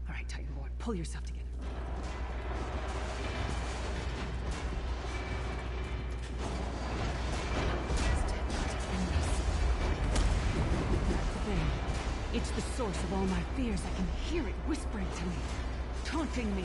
All right, Titanborn, pull yourself together. It's the source of all my fears. I can hear it whispering to me, taunting me.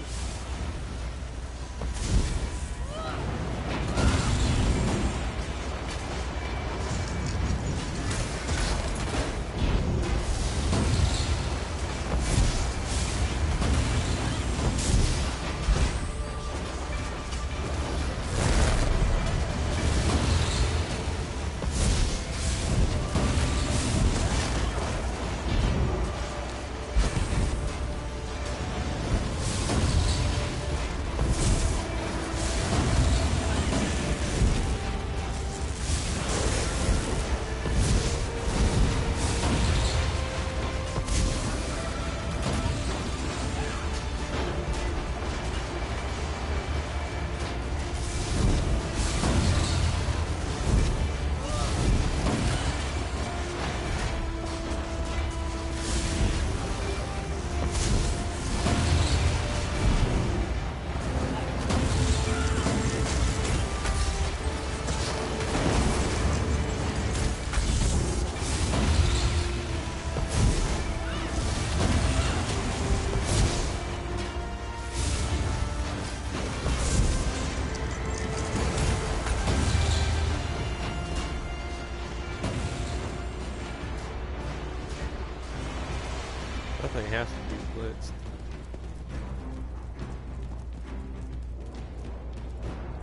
That thing has to be blitzed.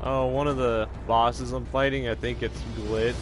Oh, one of the bosses I'm fighting, I think it's glitched.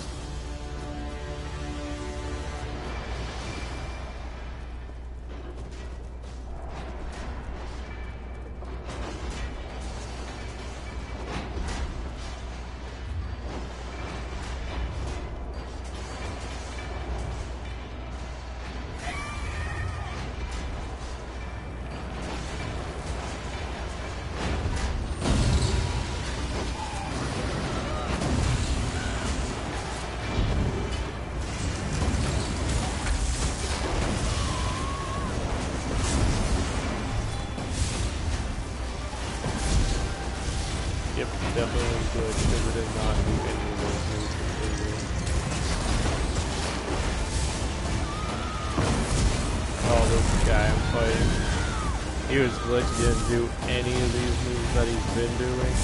Yep, definitely good because it did not do any of those moves completely. Oh, this guy I'm fighting. He was glitched, he didn't do any of these moves that he's been doing.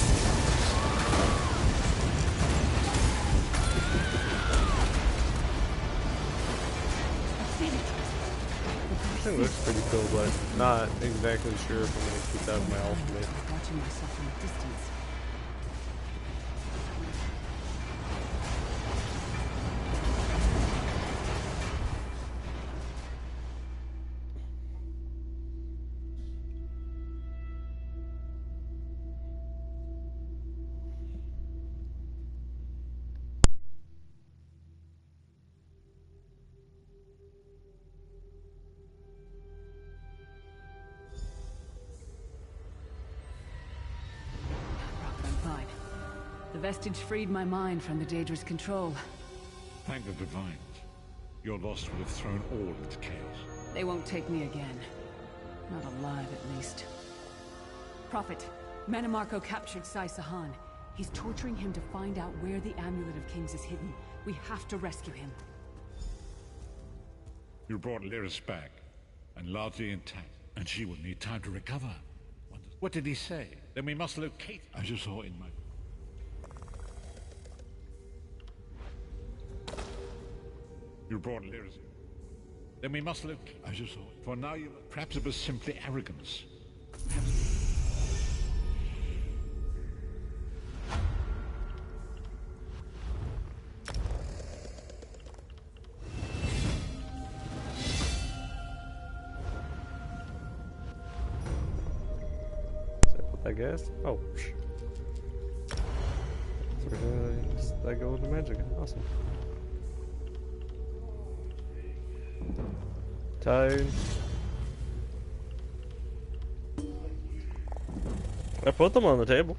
It looks pretty cool, but not exactly sure if I'm going to keep that in my ultimate. Watching myself from a distance. The vestige freed my mind from the Daedra's control. Thank the Divines. Your loss would have thrown all into chaos. They won't take me again. Not alive, at least. Prophet, Mannimarco captured Sai Sahan. He's torturing him to find out where the Amulet of Kings is hidden. We have to rescue him. You brought Lyris back, and largely intact, and she will need time to recover. What did he say? Then we must locate him. I just saw in my... You brought Lyris. Then we must look. I just saw it. For now, you. Perhaps it was simply arrogance. Is that what I guess? Oh, so we're gonna just let go of the magic. Awesome. Tone. I put them on the table.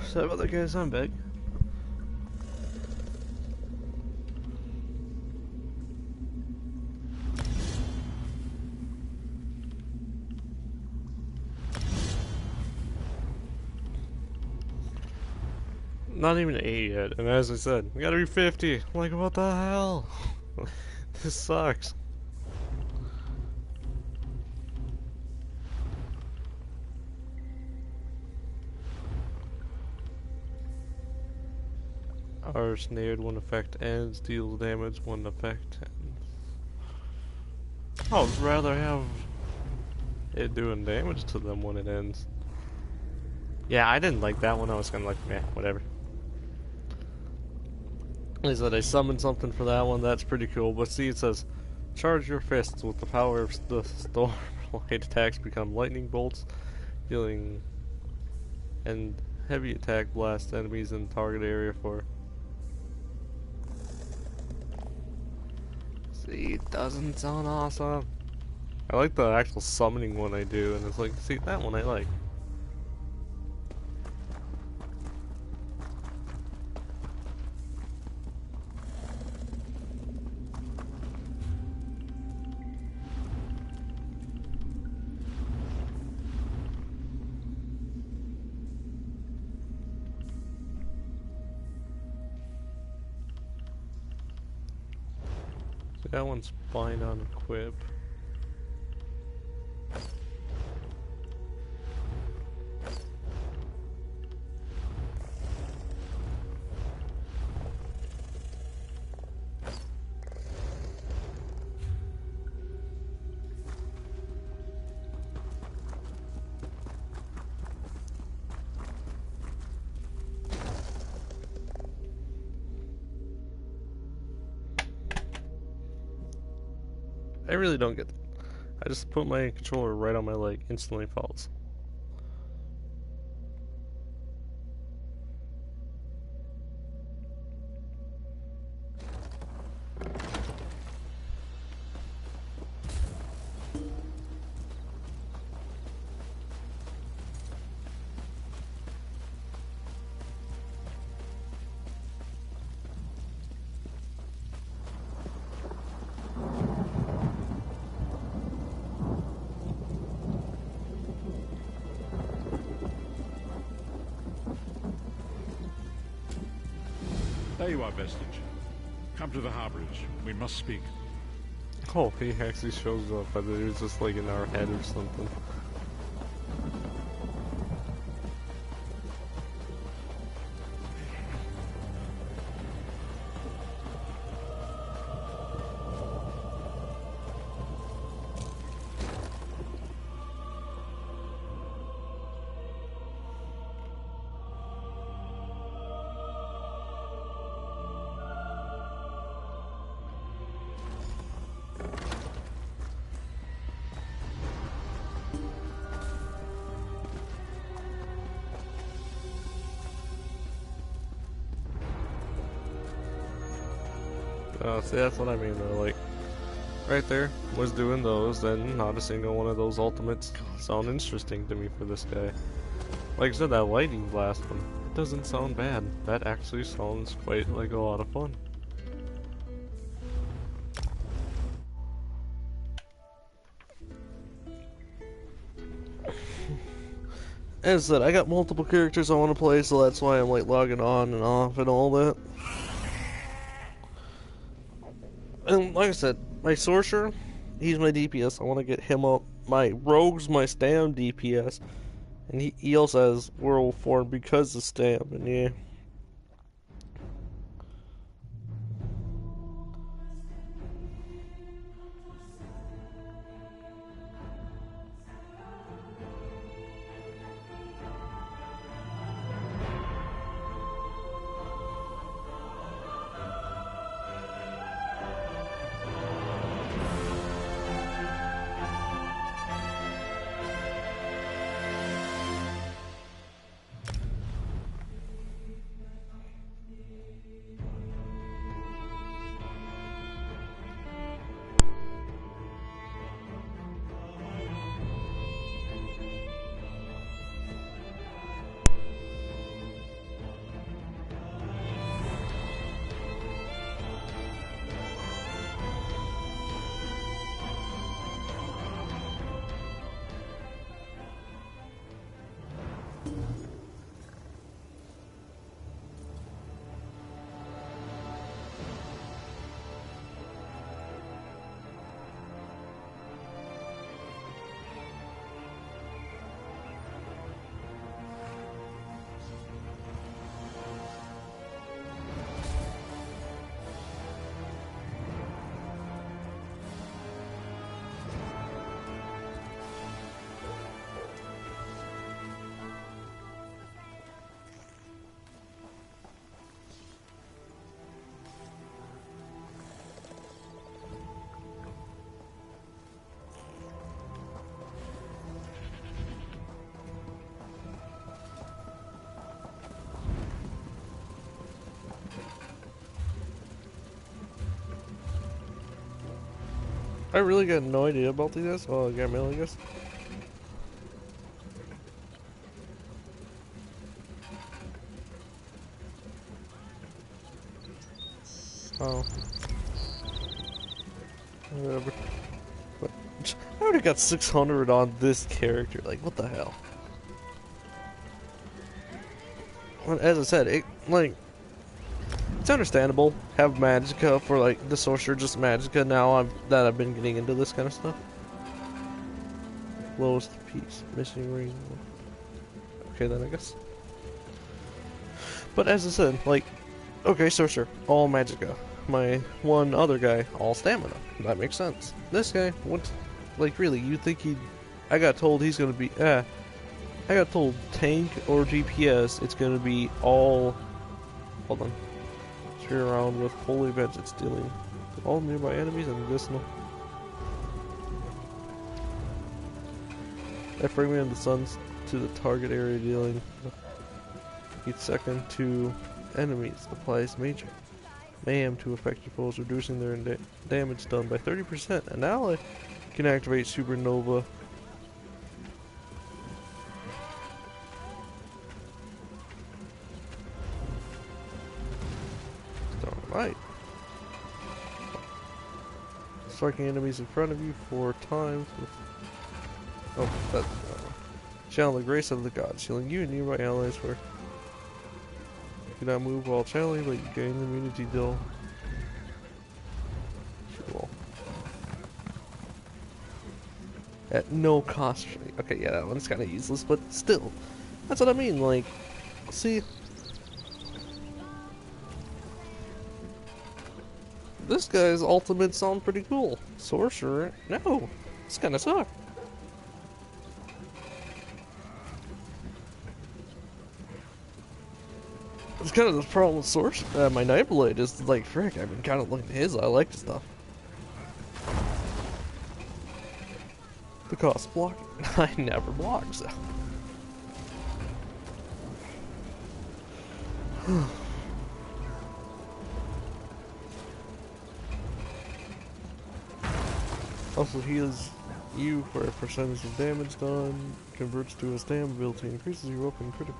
Sorry about that, guys. I'm back. Not even 8 yet, and as I said, we gotta be 50. I'm like, what the hell? This sucks. Are snared when effect ends, deals damage when effect ends. I would rather have it doing damage to them when it ends. Yeah, I didn't like that one. I was kind of like, meh, whatever. He said I summoned something for that one. That's pretty cool. But see, it says, charge your fists with the power of the storm. Light attacks become lightning bolts, dealing and heavy attack blast enemies in the target area for. See, it doesn't sound awesome. I like the actual summoning one I do, and it's like, see, that one I like. That one's fine on equip. I really don't get that. I just put my controller right on my leg, instantly falls. There you are, Vestige. Come to the harborage. We must speak. Oh, he actually shows up. I thought it was just like in our head or something. Oh, see, that's what I mean though, like, right there, was doing those, then not a single one of those ultimates sound interesting to me for this guy. Like I said, that lightning blast one, it doesn't sound bad. That actually sounds quite like a lot of fun. As I said, I got multiple characters I want to play, so that's why I'm like logging on and off and all that. And like I said, my sorcerer, he's my DPS. I want to get him up. My rogue's my stam DPS. And he also has world form because of stam, and yeah. I really got no idea about these guys. Oh, I got mail, I guess. Oh. Whatever. But I already got 600 on this character. Like, what the hell? Well, as I said, it's understandable. Have Magicka for like the sorcerer, just Magicka. Now that I've been getting into this kind of stuff. Lowest piece, missing ring. Okay, then I guess. But as I said, like, okay, sorcerer, all Magicka. My one other guy, all stamina. That makes sense. This guy, what? Like, really? You think he? I got told he's gonna be. I got told tank or DPS. It's gonna be all. Hold on. Sphere around with holy vengeance dealing to all nearby enemies and medicinal. That fragment of the suns to the target area dealing each second to enemies applies major mayhem to affected foes, reducing their damage done by 30%. An ally can activate Supernova. Alright. Striking enemies in front of you 4 times with... Oh, that's... channel the grace of the gods, healing you and nearby allies where... You cannot move while channeling, but you gain immunity deal. Cool. At no cost. Okay, yeah, that one's kind of useless, but still. That's what I mean, like... See... This guy's ultimates sound pretty cool. Sorcerer? No. It's kinda suck. It's kind of the problem with Sorcerer. My Nightblade is like, frick, I've been kind of looking at his. I like the stuff. The cost of blocking. I never block, so. Also heals you for a percentage of damage done, converts to a stamina ability, increases your weapon critical.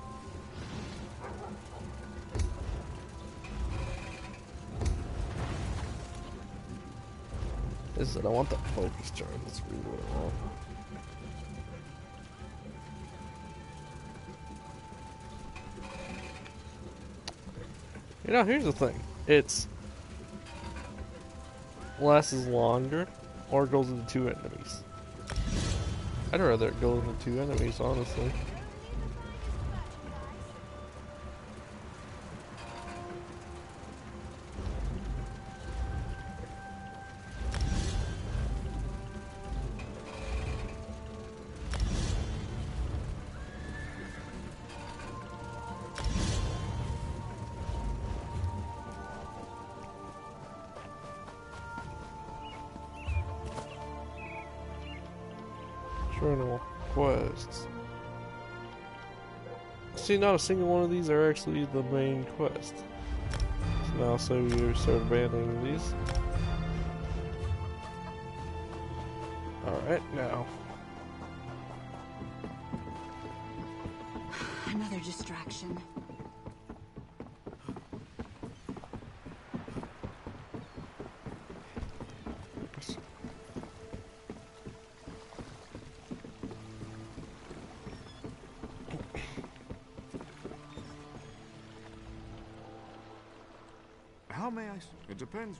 This is it, I want the focus charge, that's really what I want. You know, here's the thing. It's lasts longer. Or goes into 2 enemies. I'd rather it go into 2 enemies, honestly. Journal quests. See, not a single one of these are actually the main quest. So now, so you start abandoning these. Alright, now. Another distraction. How may I... It depends.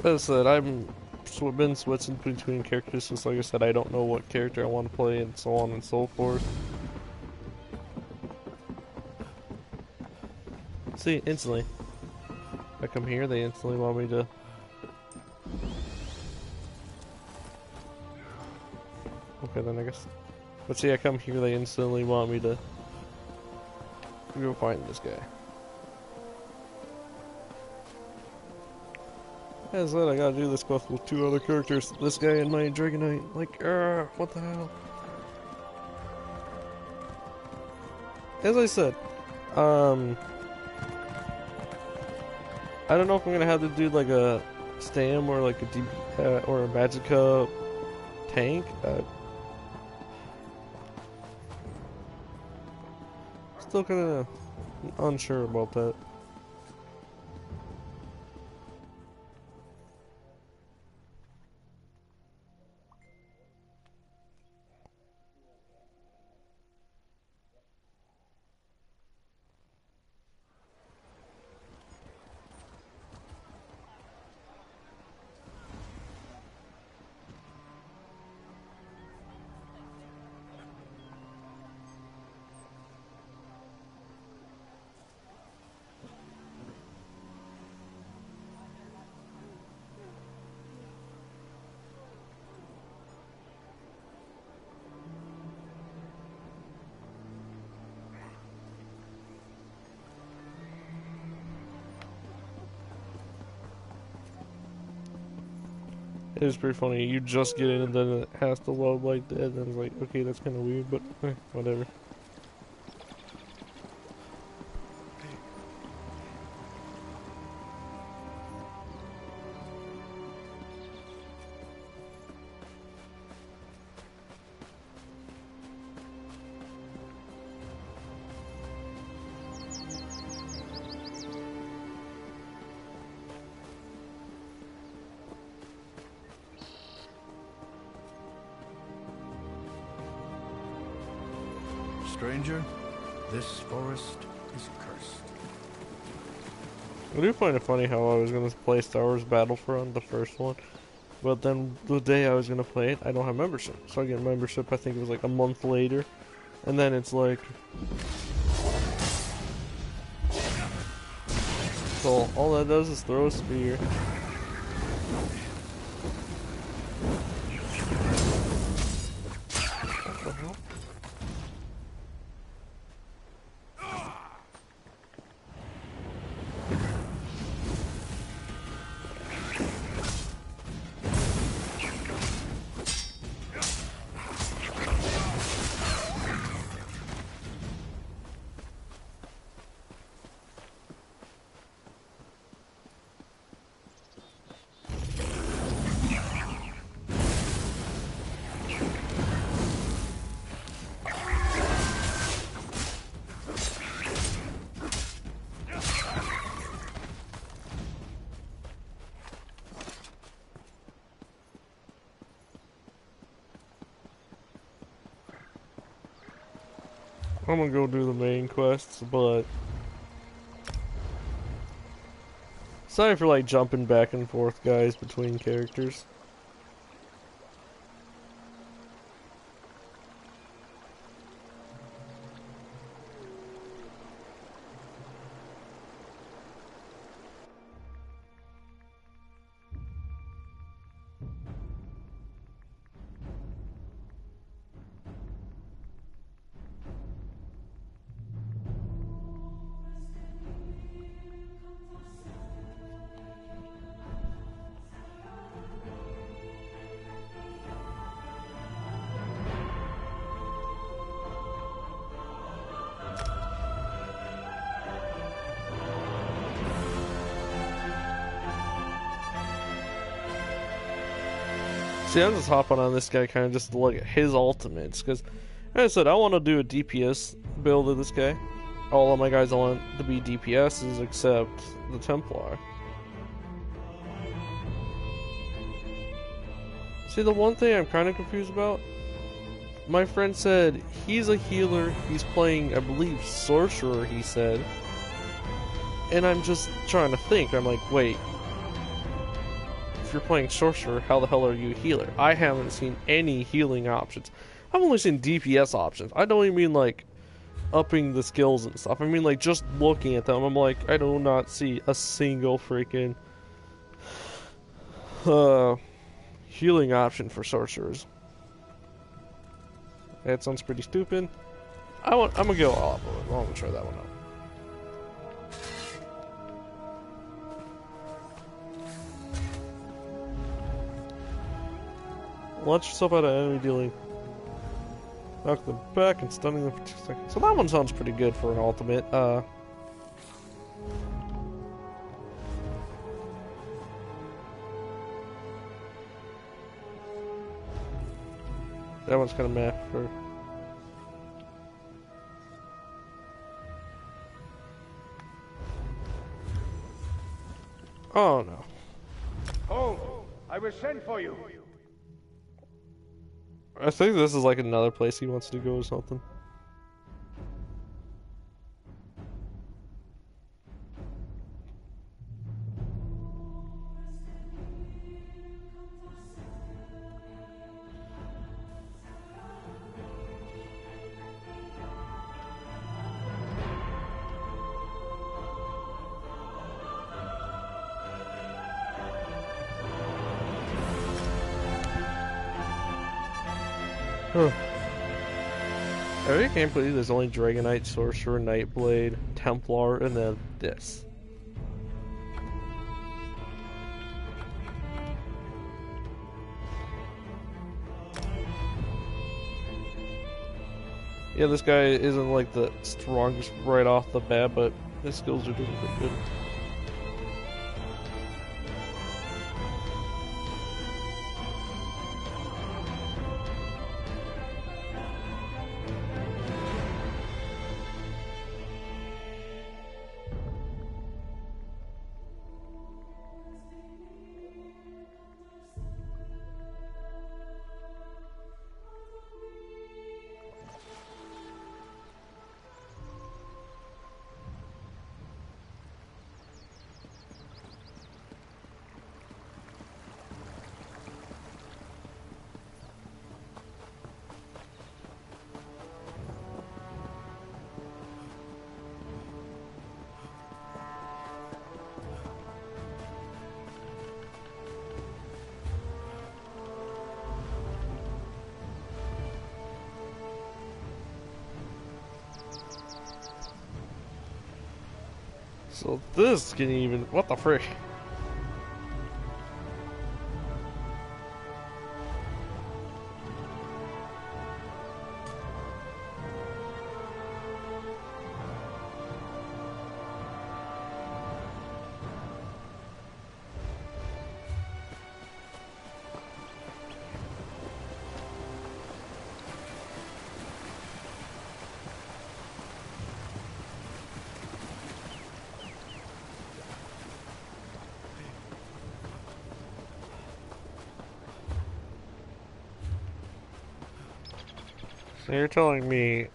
As I said, I've been switching between characters since, like I said, I don't know what character I want to play and so on and so forth. See, instantly. I come here, they instantly want me to... Okay, then I guess. But see, I come here, they instantly want me to go find this guy. As I said, I gotta do this quest with 2 other characters. This guy and my Dragonite. Like, what the hell? As I said, I don't know if I'm gonna have to do like a Stam or like a or a Magicka tank. Still kind of unsure about that. It was pretty funny. You just get in and then it has to load like that, and it's like, okay, that's kind of weird, but whatever. Stranger, this forest is cursed. I do find it funny how I was going to play Star Wars Battlefront, the first one, but then the day I was going to play it, I don't have membership. So I get membership, I think it was like a month later, and then it's like... So all that does is throw a spear. What the hell? I'm gonna go do the main quests, but sorry for like jumping back and forth, guys, between characters. See, I'm just hopping on this guy kind of just to look at his ultimates, because, like I said, I want to do a DPS build of this guy. All of my guys want to be DPSs except the Templar. See, the one thing I'm kind of confused about, my friend said he's a healer, he's playing, I believe, Sorcerer, he said. And I'm just trying to think, I'm like, wait. If you're playing Sorcerer, how the hell are you a healer? I haven't seen any healing options. I've only seen DPS options. I don't even mean like upping the skills and stuff. I mean like just looking at them, I'm like, I do not see a single freaking healing option for Sorcerers. That sounds pretty stupid. I'm gonna go all up. I'm gonna try that one out. Launch yourself out of enemy dealing. Knock them back and stunning them for 2 seconds. So that one sounds pretty good for an ultimate. That one's kind of meh for. Oh no. Hold! I will send for you. I think this is like another place he wants to go or something. I really can't believe there's only Dragonite, Sorcerer, Nightblade, Templar, and then this. Yeah, this guy isn't like the strongest right off the bat, but his skills are doing pretty good. So this can even, what the frick? So you're telling me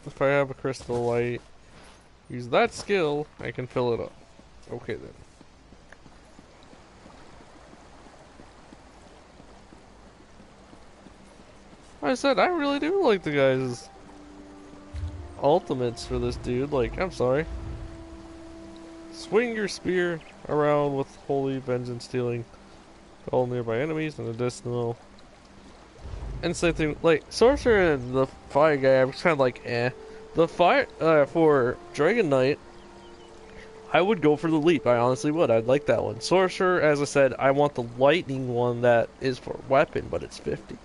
if I have a crystal light, use that skill, I can fill it up. Okay then. I said I really do like the guys' ultimates for this dude. Like, I'm sorry. Swing your spear around with holy vengeance dealing to all nearby enemies and additional. And same thing, like, Sorcerer and the Fire guy, I was kind of like, eh. The Fire, for Dragon Knight, I would go for the Leap, I honestly would, I'd like that one. Sorcerer, as I said, I want the Lightning one that is for weapon, but it's 50.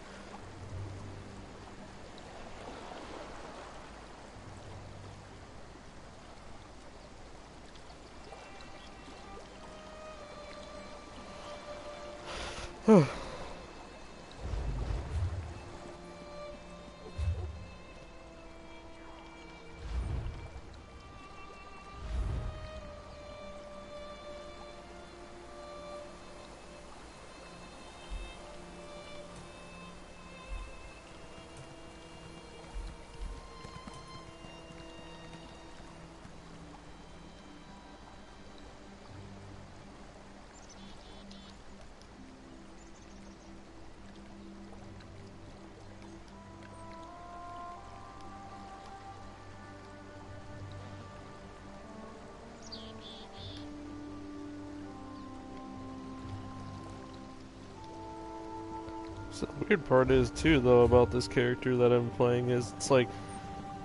So the weird part is too, though, about this character that I'm playing is it's like,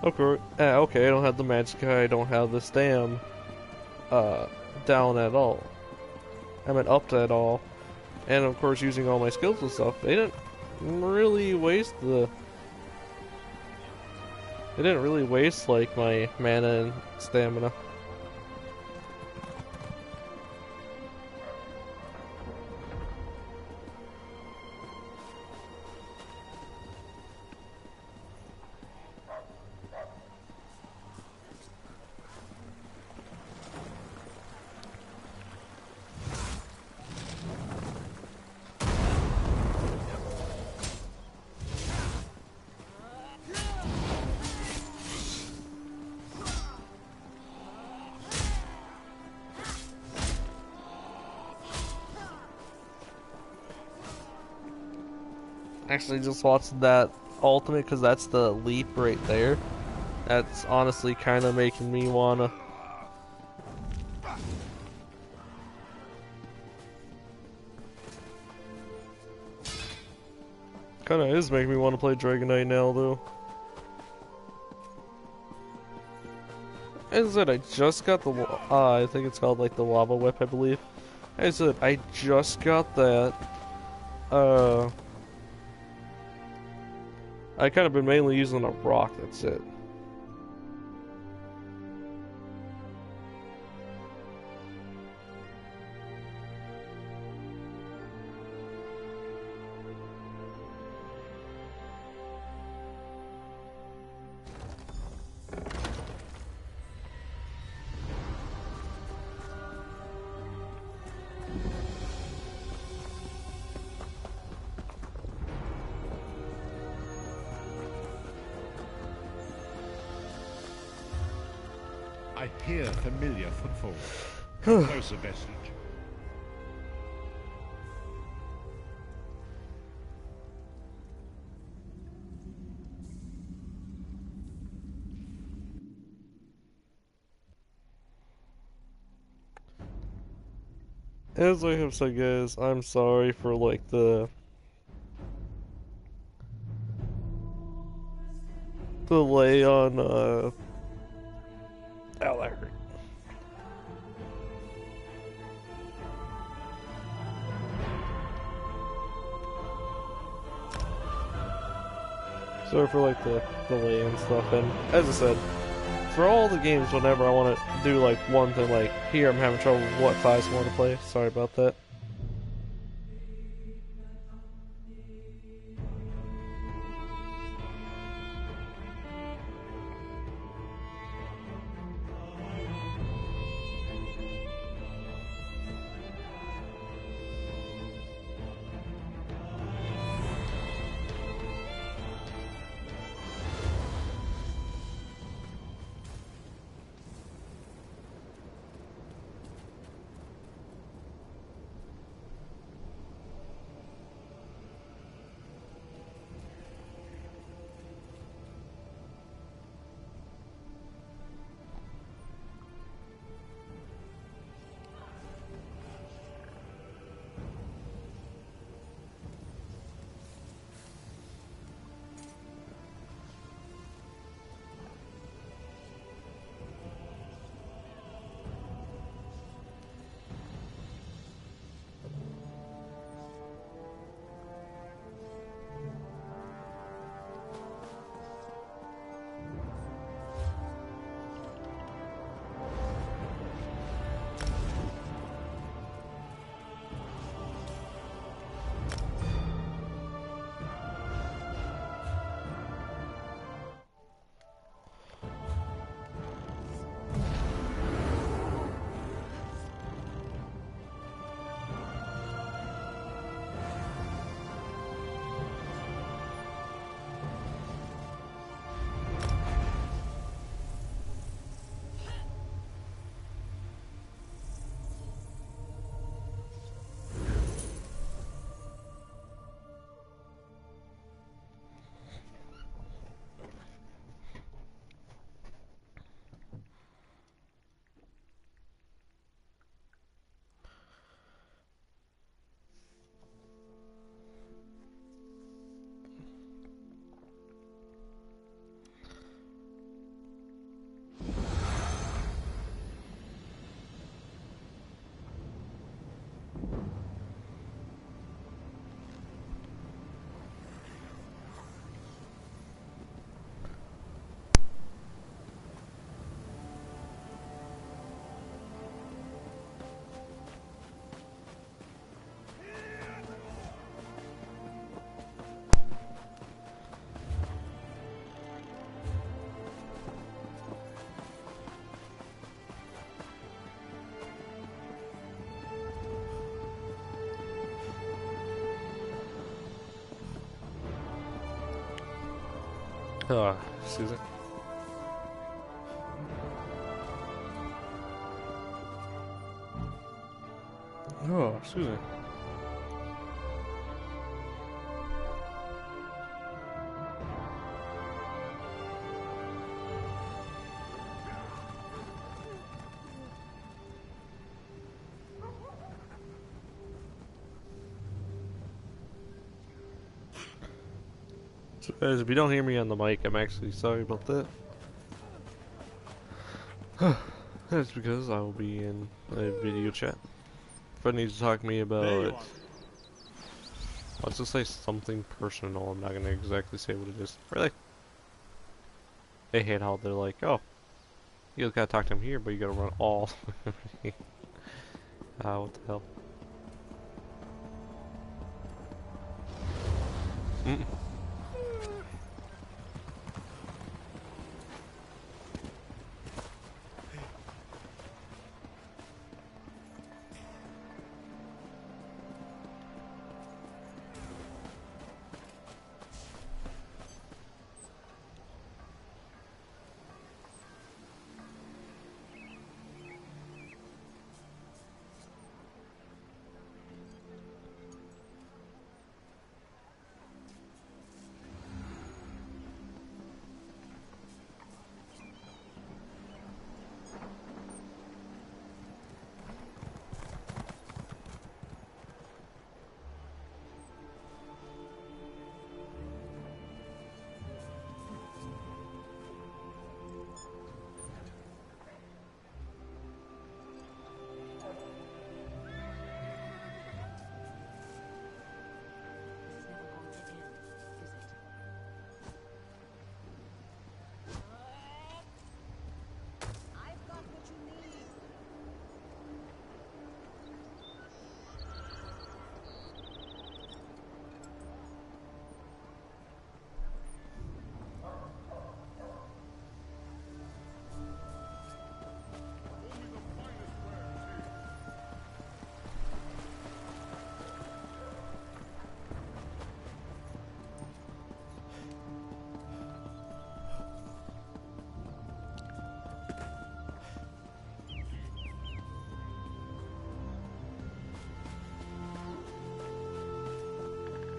okay, I don't have the magic, I don't have the stam down at all. I mean up at all, and of course using all my skills and stuff. They didn't really waste like my mana and stamina. Actually, just watching that ultimate, because that's the leap right there. That's honestly kind of making me wanna. Kind of is making me want to play Dragon Knight now, though. As I said, I just got the, I think it's called like the Lava Whip, I believe. As I said, I just got that. I kind of been mainly using a rock, that's it. I hear familiar footfalls. Come closer, Vestige. As I have said, guys, I'm sorry for like the delay on ow, that hurt. Sorry for like the delay and stuff, and as I said, for all the games, whenever I want to do like one thing, like here I'm having trouble with what files I want to play. Sorry about that. Excuse me. Oh, excuse me. So guys, if you don't hear me on the mic, I'm actually sorry about that. That's because I will be in a video chat. If I need to talk to me about, let's just say something personal. I'm not gonna exactly say what it is. Really? They hate how they're like, oh, you gotta talk to him here, but you gotta run all. What the hell?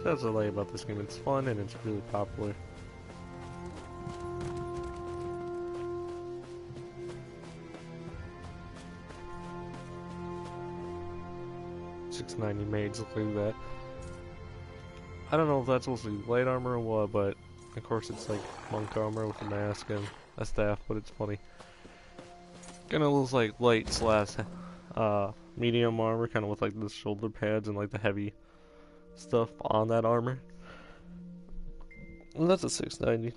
That's the lay about this game. It's fun and it's really popular. $690 maids, look at that. I don't know if that's supposed to be light armor or what, but of course it's like monk armor with a mask and a staff, but it's funny. Kinda looks like light slash medium armor, kinda with like the shoulder pads and like the heavy stuff on that armor. And that's a $690.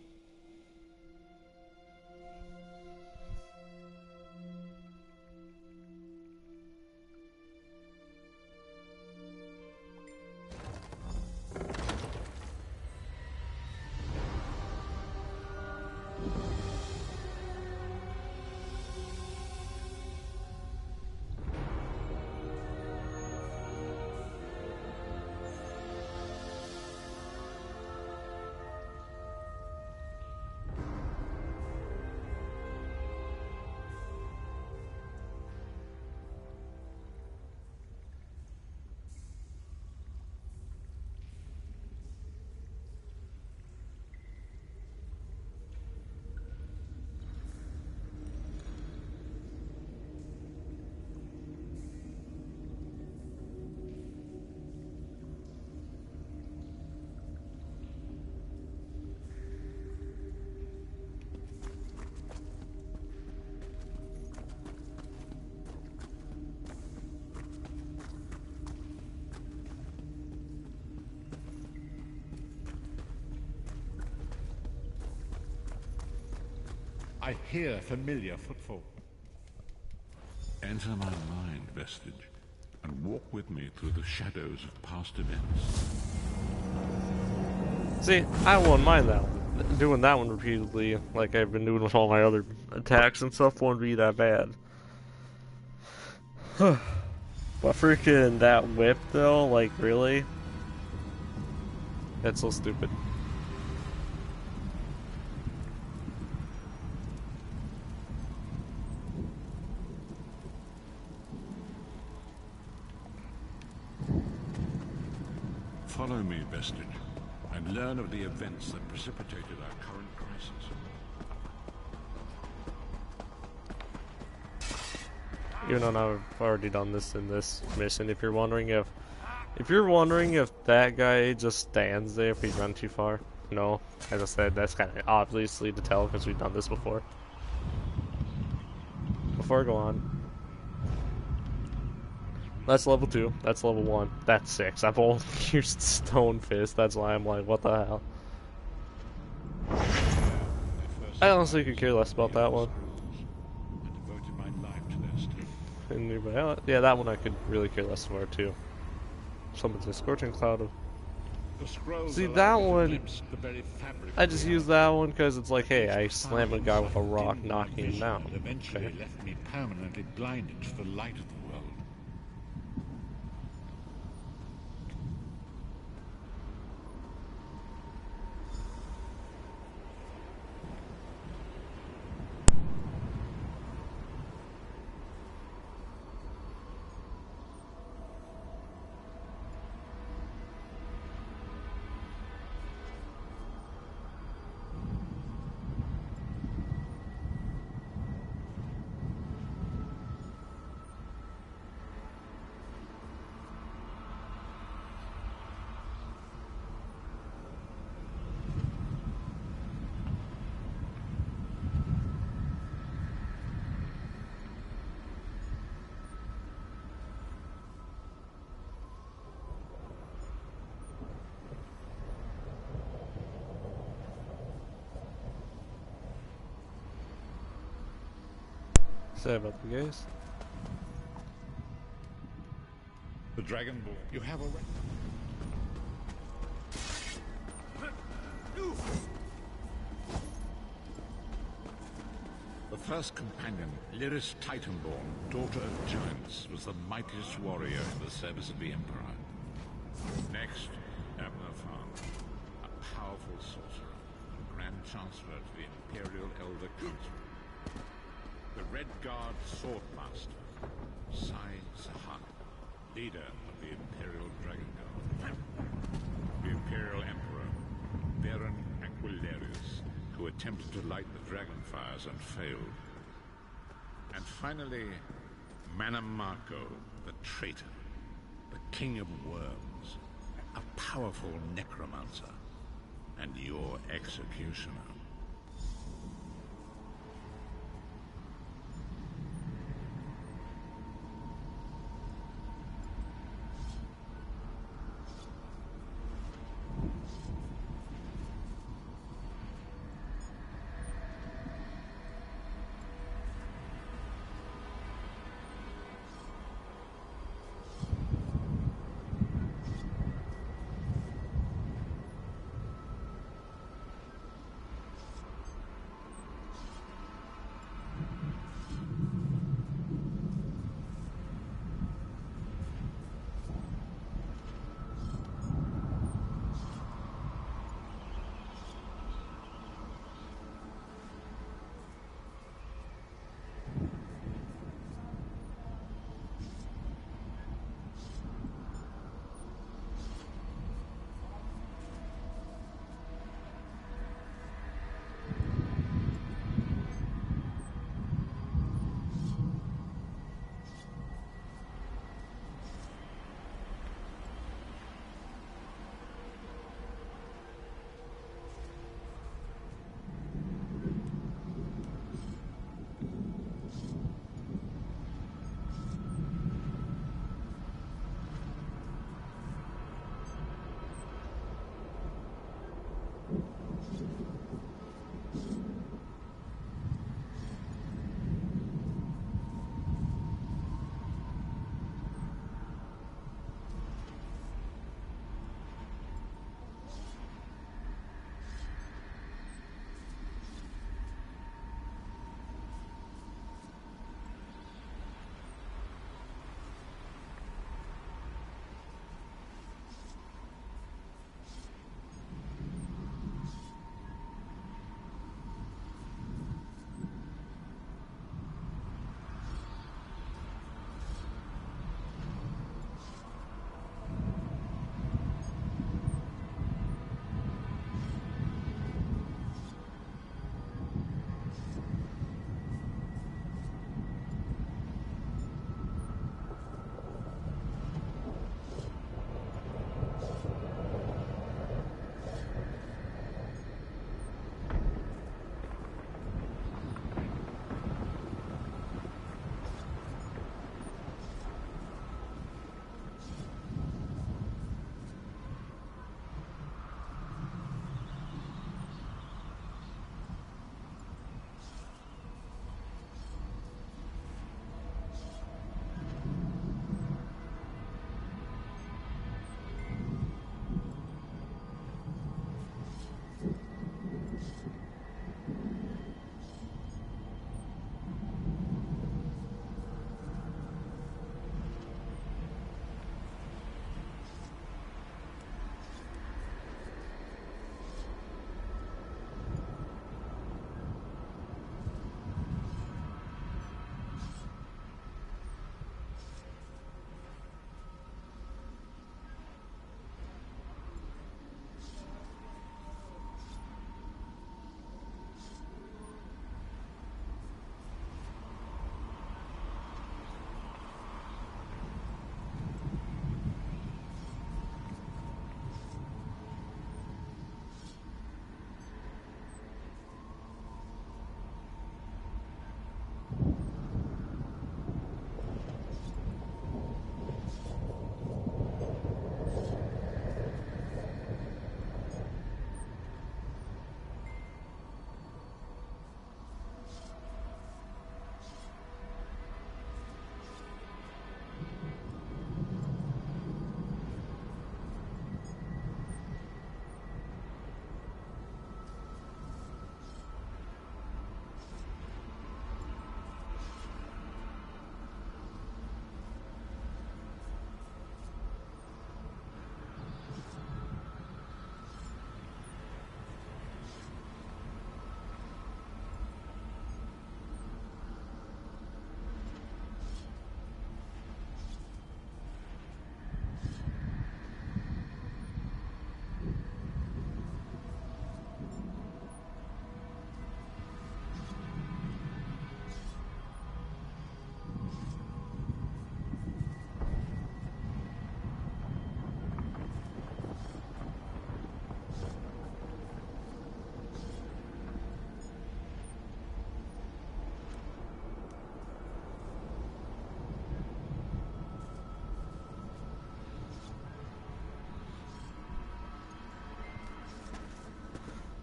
I hear familiar footfall. Enter my mind, Vestige, and walk with me through the shadows of past events. See, I wouldn't mind that one. Doing that one repeatedly, like I've been doing with all my other attacks and stuff, wouldn't be that bad. But freaking that whip, though, like, really? That's so stupid. vestige and learn of the events that precipitated our current crisis. Even though I've already done this in this mission, if you're wondering if that guy just stands there if he's run too far, no. As I said, that's kind of obviously to tell because we've done this before. Before I go on, that's level 2. That's level 1. That's 6. I've only used Stone Fist. That's why I'm like, what the hell? I honestly could care less about that one. Yeah, that one I could really care less for too. Summons a scorching cloud of. See that one? I just use that one because it's like, hey, I slam a guy with a rock, knocking him down. Eventually Okay. left me permanently blinded to the light of the world. Sorry about the guys. The Dragon Ball. You have a The first companion, Lyris Titanborn, daughter of giants, was the mightiest warrior in the service of the Emperor. Next, Abner Farn, a powerful sorcerer, and Grand Chancellor to the Imperial Elder Council. The Red Guard Swordmaster, Sai Sahan, leader of the Imperial Dragon Guard. The Imperial Emperor, Baron Aquilarius, who attempted to light the dragonfires and failed. And finally, Manamarco, the traitor, the King of Worms, a powerful necromancer, and your executioner.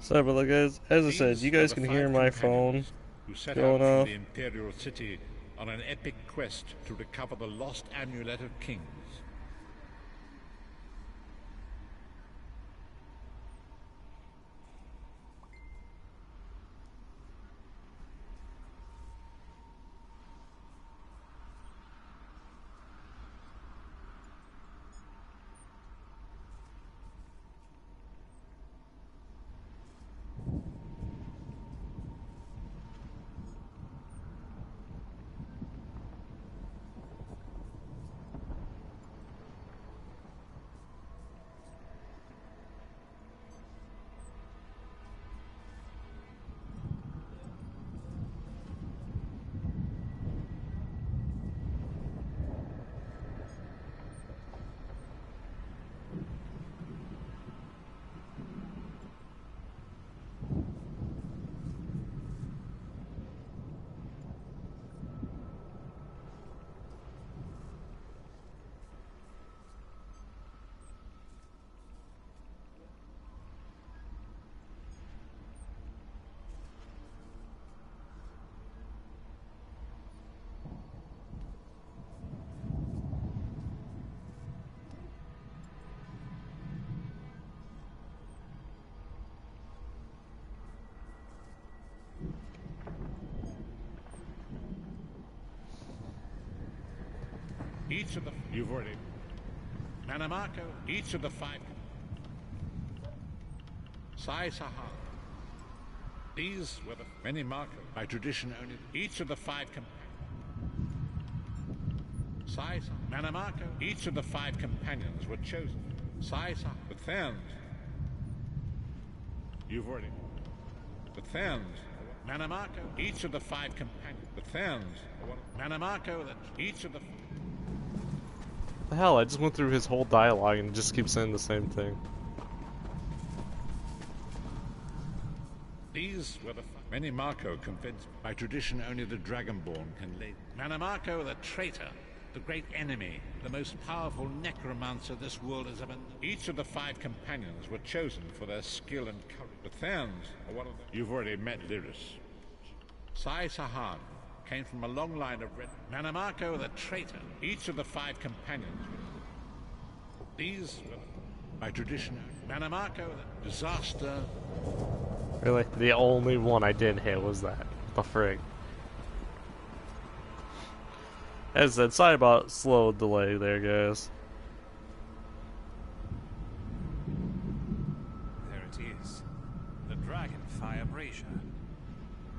Sorry about that, guys. As I said, you guys can hear my phone who set going out from off. the Imperial City on an epic quest to recover the lost Amulet of Kings. Each of the... You've already... Manamako, each of the 5... Sai Saha. These were the... Manamako, by tradition only... Each of the 5... Sai Manamako, each of the 5 companions were chosen. Sai Saha. But then... You've already... But then... Manamako, each of the 5 companions... But then... Manamako, that each of the... The hell, I just went through his whole dialogue and just keep saying the same thing. These were the... Manamako convinced by tradition only the Dragonborn can lay... Manamako, the traitor, the great enemy, the most powerful necromancer this world has ever... Each of the 5 companions were chosen for their skill and courage. The Therns are one of them. You've already met Lyris. Sai Sahan came from a long line of red... Manamako, the traitor, each of the 5 companions. These were, by tradition, Manamako, the disaster... Really? The only one I didn't hit was that. The frig. As I said, sorry about slow delay there, guys. There it is. The Dragonfire Brazier.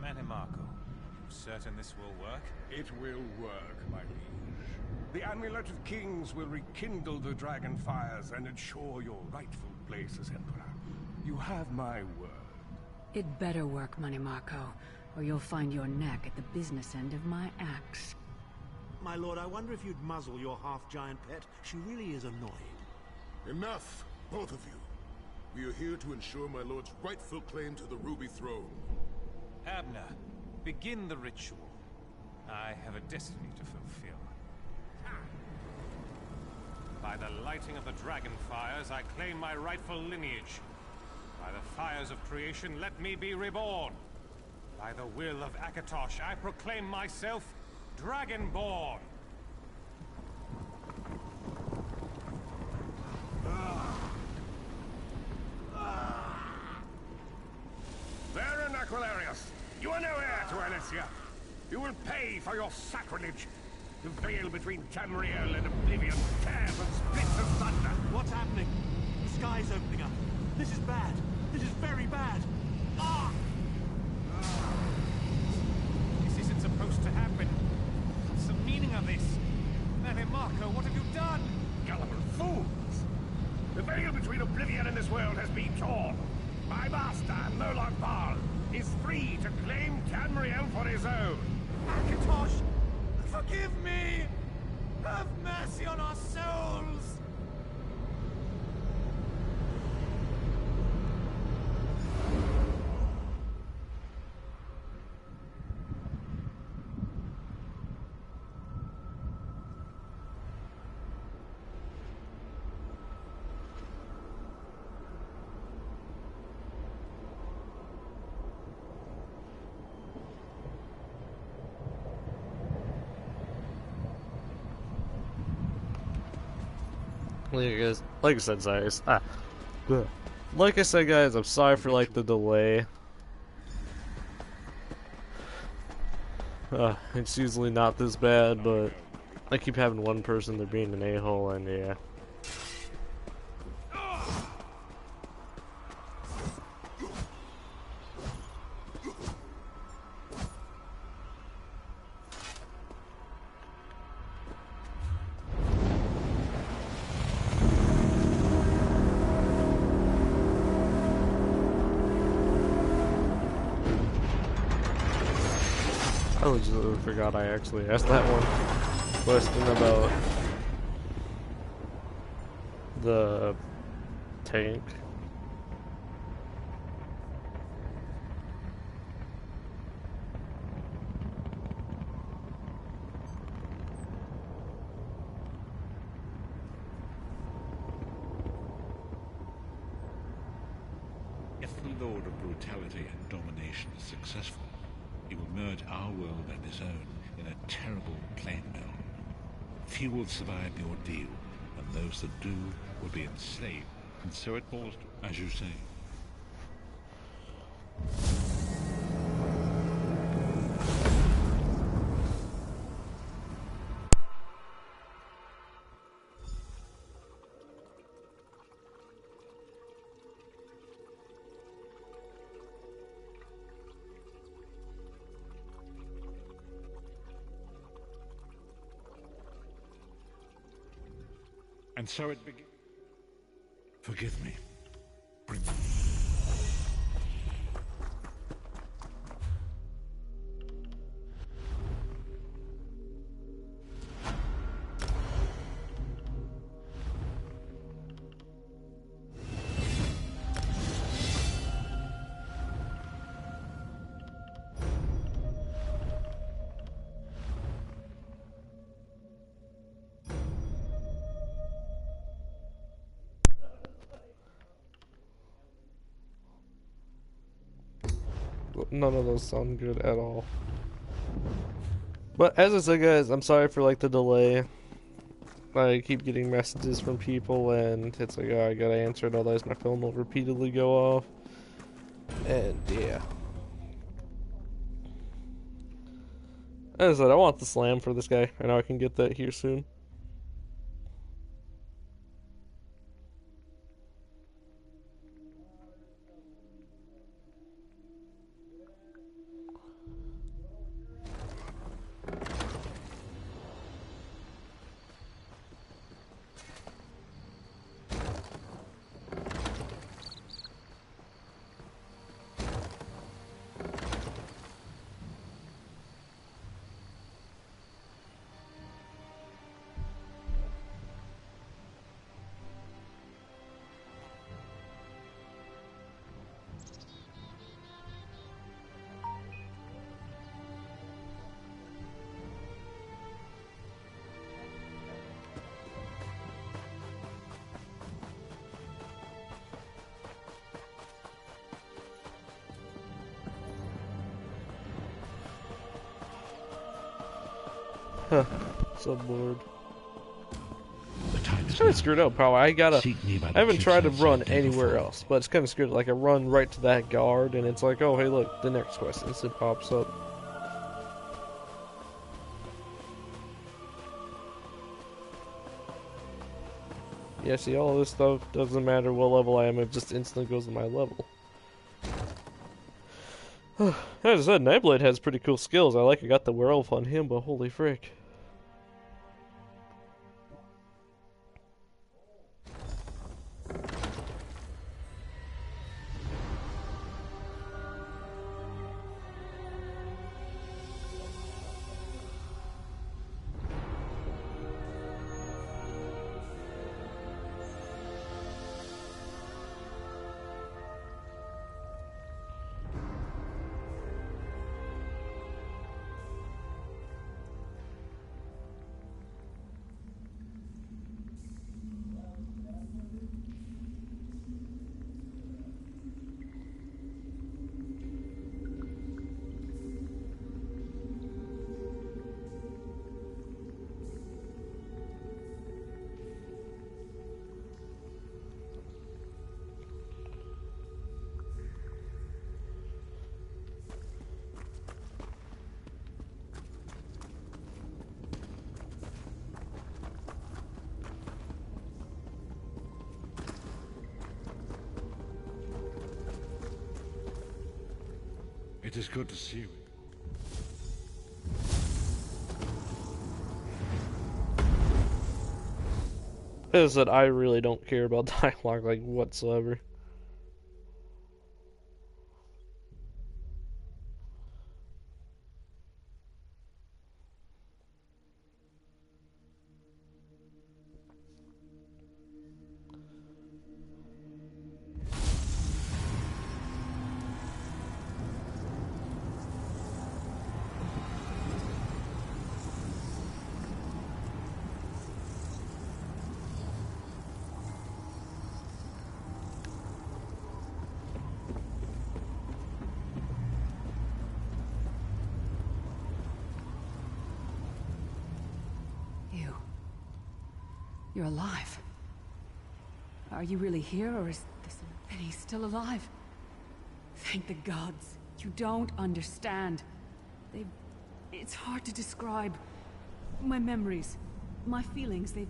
Manamako. Certain this will work? It will work, my liege. The Amulet of Kings will rekindle the dragon fires and ensure your rightful place as Emperor. You have my word. It better work, Manamako, or you'll find your neck at the business end of my axe. My lord, I wonder if you'd muzzle your half-giant pet. She really is annoying. Enough, both of you. We are here to ensure my lord's rightful claim to the Ruby Throne. Abner, begin the ritual. I have a destiny to fulfill. By the lighting of the dragon fires, I claim my rightful lineage. By the fires of creation, let me be reborn. By the will of Akatosh, I proclaim myself Dragonborn. Baron Aquilarius, you are no heir to Alessia. You will pay for your sacrilege. The veil between Tamriel and Oblivion tears and splits asunder. What's happening? The sky's opening up. This is bad. This is very bad. Ah! This isn't supposed to happen. What's the meaning of this? Manamako, what have you done? Gullible fools! The veil between Oblivion and this world has been torn. My master, Molag Bal, is free to claim Tamriel for his own. Akatosh, forgive me! Have mercy on our souls! Like I said, guys. Like I said, guys, I'm sorry for like the delay. It's usually not this bad, but I keep having one person there being an a-hole, and yeah. I legitimately forgot I actually asked that one question about the tank. If the Lord of Brutality and Domination is successful, he will merge our world and his own in a terrible plain mill. Few will survive the ordeal, and those that do will be enslaved. And so it falls, as you say. And so it began. Forgive me. None of those sound good at all. But as I said, guys, I'm sorry for like the delay. I keep getting messages from people, and it's like, oh, I gotta answer it, otherwise my phone will repeatedly go off. And yeah. As I said, I want the slam for this guy. I know I can get that here soon. Huh. So bored. It's kind of screwed up, probably. I haven't tried to run anywhere else, but it's kind of screwed. Like, I run right to that guard, and it's like, oh, hey, look, the next quest instant pops up. Yeah, see, all of this stuff doesn't matter what level I am, it just instantly goes to my level. As I said, Nightblade has pretty cool skills. I got the werewolf on him, but holy frick. It is good to see you. As I said, I really don't care about dialogue like whatsoever. You're alive. Are you really here, or is this... And he's still alive? Thank the gods. You don't understand. It's hard to describe. My memories, my feelings, they've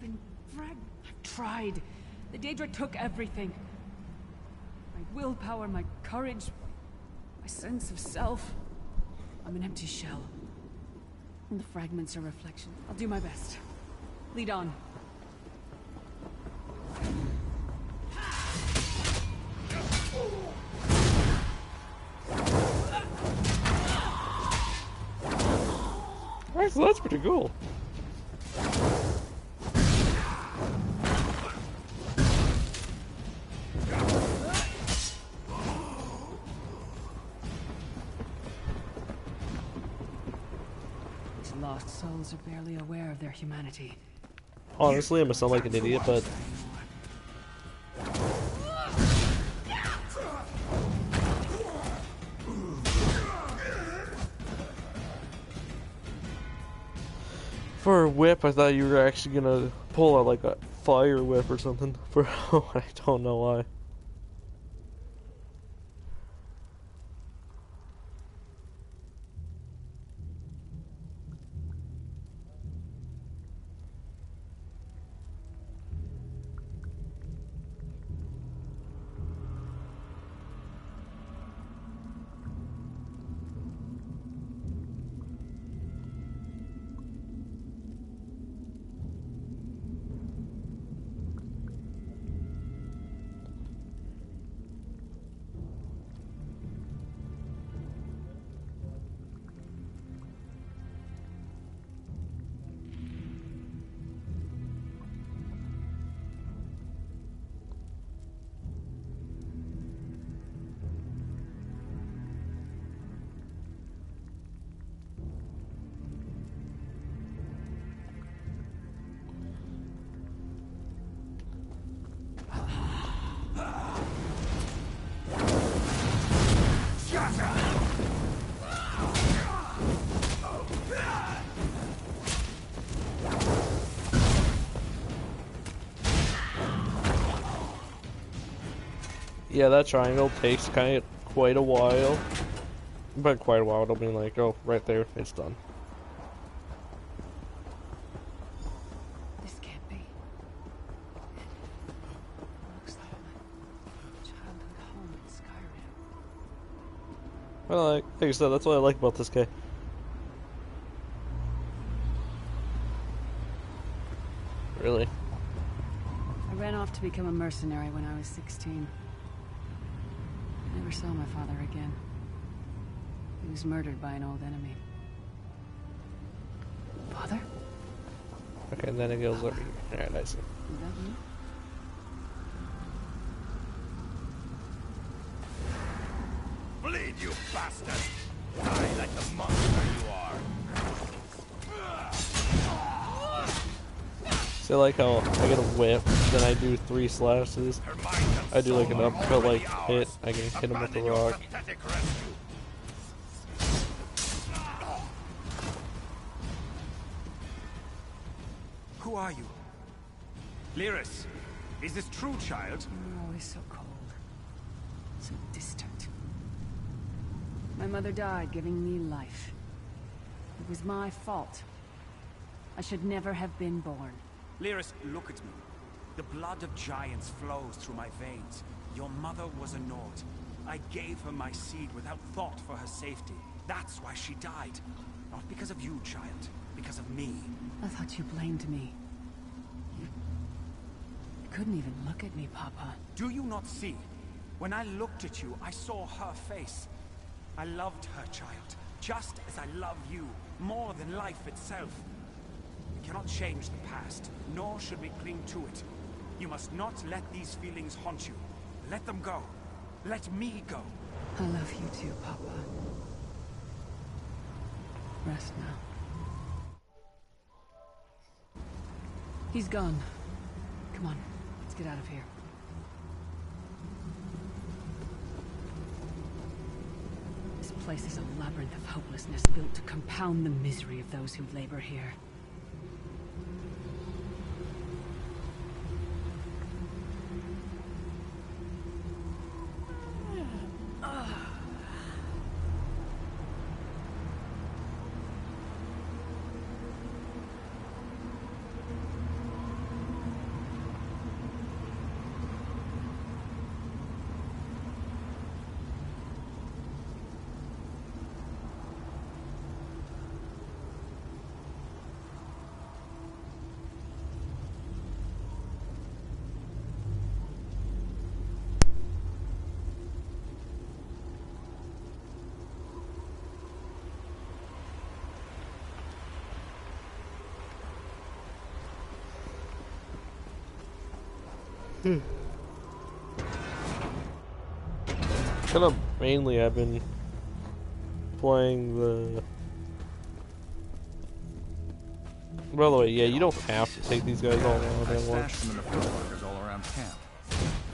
been dragged. I've tried. The Daedra took everything. My willpower, my courage, my sense of self. I'm an empty shell. And the fragments are reflections. I'll do my best. Lead on. Alright, so that's pretty cool. These lost souls are barely aware of their humanity. Honestly, I'm gonna sound like an idiot, but for a whip, I thought you were actually gonna pull out like a fire whip or something. For I don't know why. Yeah, that triangle takes quite a while. But quite a while, it'll be like, oh, right there, it's done. This can't be. Looks like my childhood home in Skyrim. Well, like I said, that's what I like about this guy. Really? I ran off to become a mercenary when I was 16. I never saw my father again. He was murdered by an old enemy. Father? Okay, and then it goes over here. Alright, I see. Is that you? Bleed, you bastard! Die like the monster you are! See, I like how I get a whip, then I do 3 slashes. I do like an uppercut, like hit. I can hit him with the rock. Who are you? Lyris, is this true, child? You're always so cold. So distant. My mother died giving me life. It was my fault. I should never have been born. Lyris, look at me. The blood of giants flows through my veins. Your mother was a Nord. I gave her my seed without thought for her safety. That's why she died. Not because of you, child. Because of me. I thought you blamed me. You couldn't even look at me, Papa. Do you not see? When I looked at you, I saw her face. I loved her, child. Just as I love you. More than life itself. We cannot change the past, nor should we cling to it. You must not let these feelings haunt you. Let them go. Let me go. I love you too, Papa. Rest now. He's gone. Come on, let's get out of here. This place is a labyrinth of hopelessness built to compound the misery of those who labor here. Kind of mainly I've been playing the... By the way, yeah, you don't have to take these guys all out at once. Stashed them in the food lockers all around camp.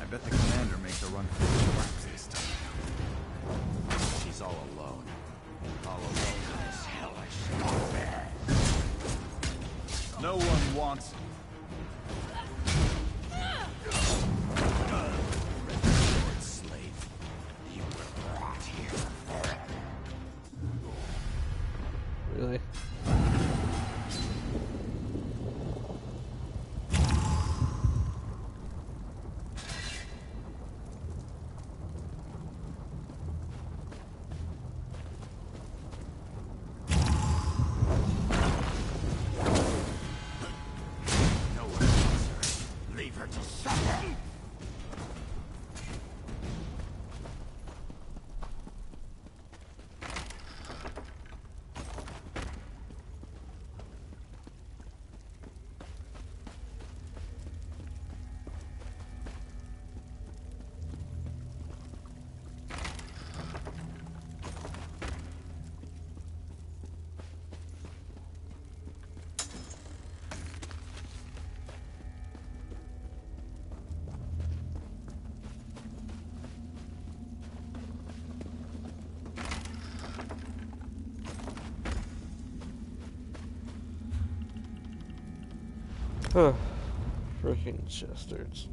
I bet the commander makes a run for the wax this time. She's all alone. All alone as hellish. No one wants it. Really? Leave her to suffer. Freaking Chesterds.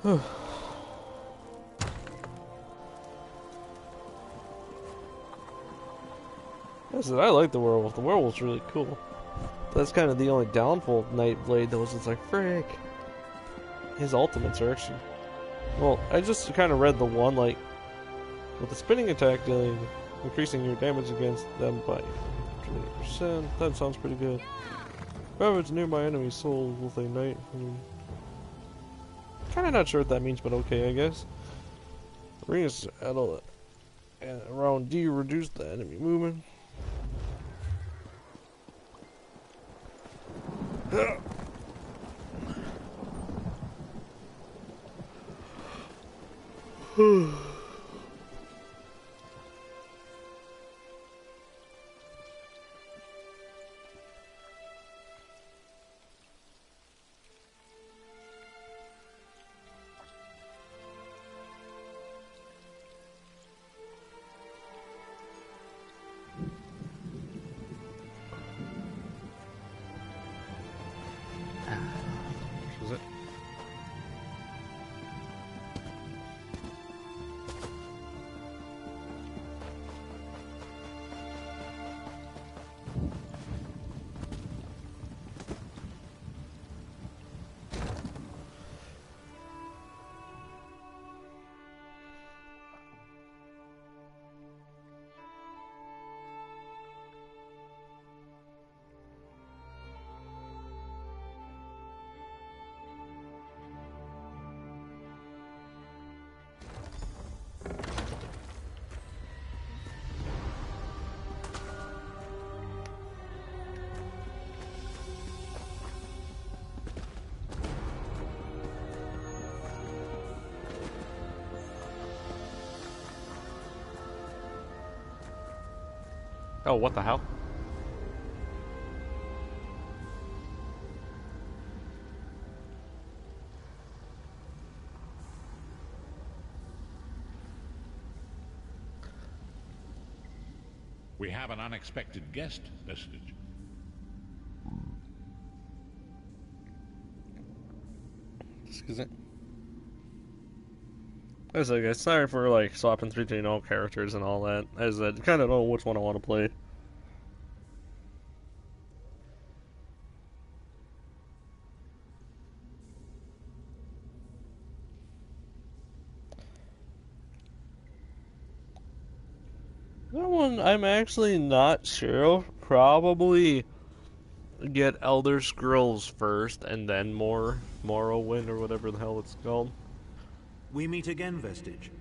I said, I like the werewolf. The werewolf's really cool. That's kind of the only downfall of Nightblade, though, is it's like, frick. His ultimates are actually... Well, I just kind of read the one, like, with the spinning attack dealing, increasing your damage against them by 20%. That sounds pretty good. Ravage nearby enemy's soul with a knight. Kind of not sure what that means, but okay, I guess. Rings around D reduce the enemy movement. Oh, what the hell? We have an unexpected guest, Vestige. Excuse me. As I guess, sorry for like swapping between all characters and all that. As I kind of know which one I want to play. That one, I'm actually not sure. Probably get Elder Scrolls first, and then Morrowind or whatever the hell it's called. We meet again, Vestige.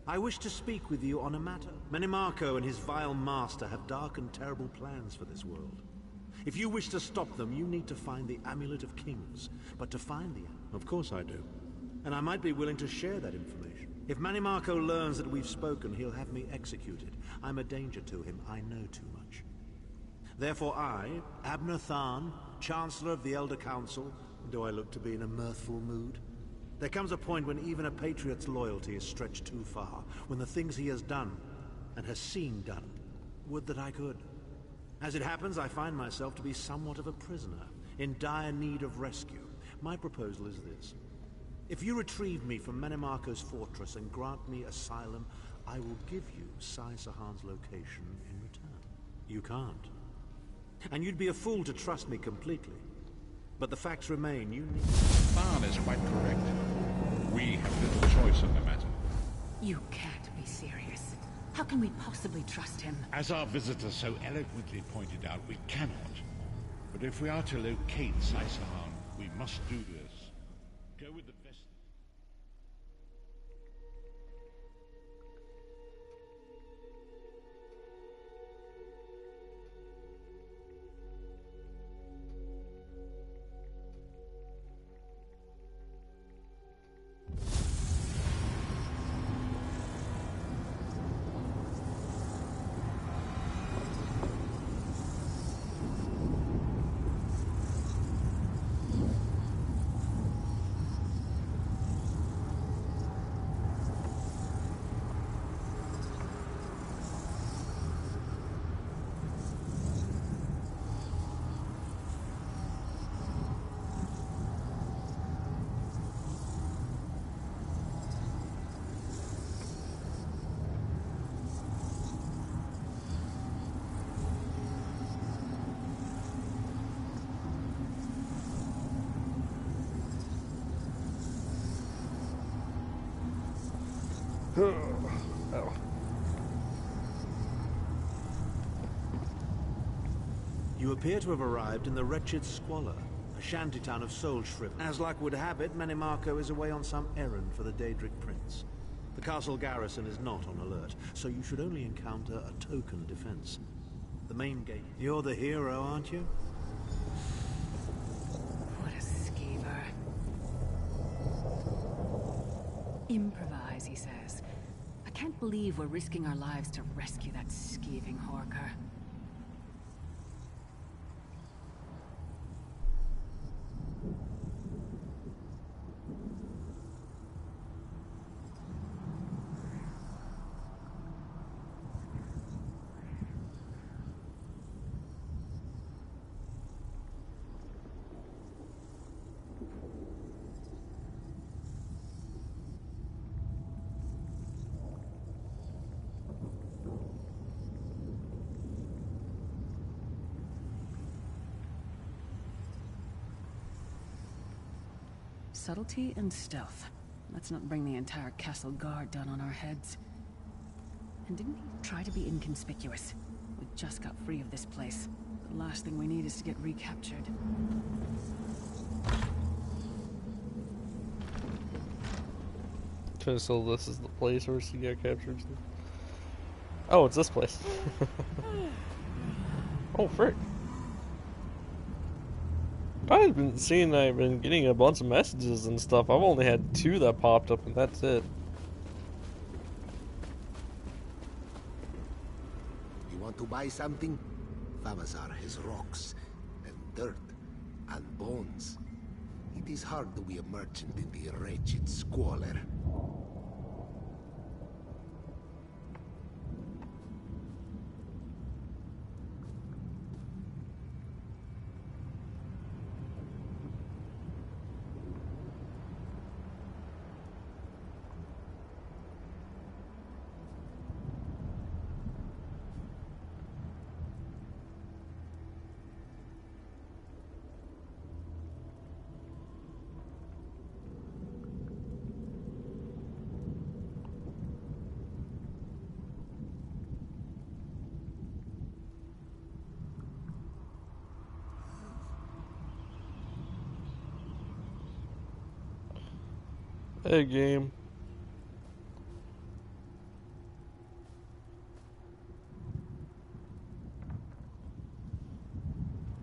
I wish to speak with you on a matter. Menimarco and his vile master have dark and terrible plans for this world. If you wish to stop them, you need to find the Amulet of Kings. But to find the... Of course I do. And I might be willing to share that information. If Menimarco learns that we've spoken, he'll have me executed. I'm a danger to him. I know too much. Therefore I, Abner Tharn, Chancellor of the Elder Council, do I look to be in a mirthful mood? There comes a point when even a patriot's loyalty is stretched too far, when the things he has done, and has seen done, would that I could. As it happens, I find myself to be somewhat of a prisoner, in dire need of rescue. My proposal is this. If you retrieve me from Menimarco's fortress and grant me asylum, I will give you Sai Sahan's location in return. You can't. And you'd be a fool to trust me completely. But the facts remain, you need... Tharn is quite correct. We have little choice in the matter. You can't be serious. How can we possibly trust him? As our visitor so eloquently pointed out, we cannot. But if we are to locate Sai Sahan, we must do this. Go with the best... Oh. You appear to have arrived in the wretched Squalor, a shantytown of soul shrift. As luck would have it, Manimarco is away on some errand for the Daedric Prince. The castle garrison is not on alert, so you should only encounter a token defense. The main gate. You're the hero, aren't you? What a skeever. Improvise, he says. I can't believe we're risking our lives to rescue that skeeving Horker. Subtlety and stealth. Let's not bring the entire castle guard down on our heads. And didn't he try to be inconspicuous? We just got free of this place. The last thing we need is to get recaptured. Okay, so this is the place where she got captured. Oh, it's this place. Oh, frick. I've been getting a bunch of messages and stuff. I've only had 2 that popped up, and that's it. You want to buy something? Famazar has rocks, and dirt, and bones. It is hard to be a merchant in the wretched Squalor. Hey, game.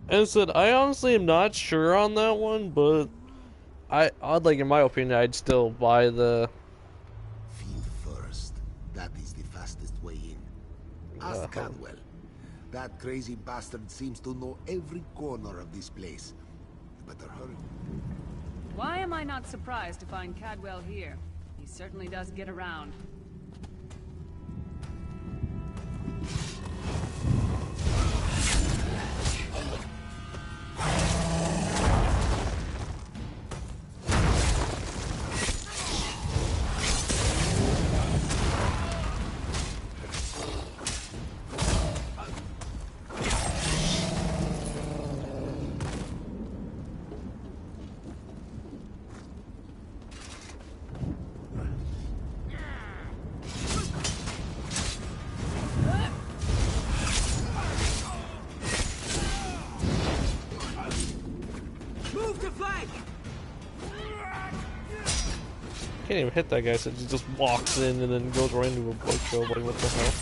And I said, I honestly am not sure on that one, but I'd like, in my opinion, I'd still buy the... Feed first. That is the fastest way in. Ask Cadwell. That crazy bastard seems to know every corner of this place. You better hurry. Why am I not surprised to find Cadwell here? He certainly does get around. Can't even hit that guy, so he just walks in and then goes right into a bookshelf. Like, what the hell?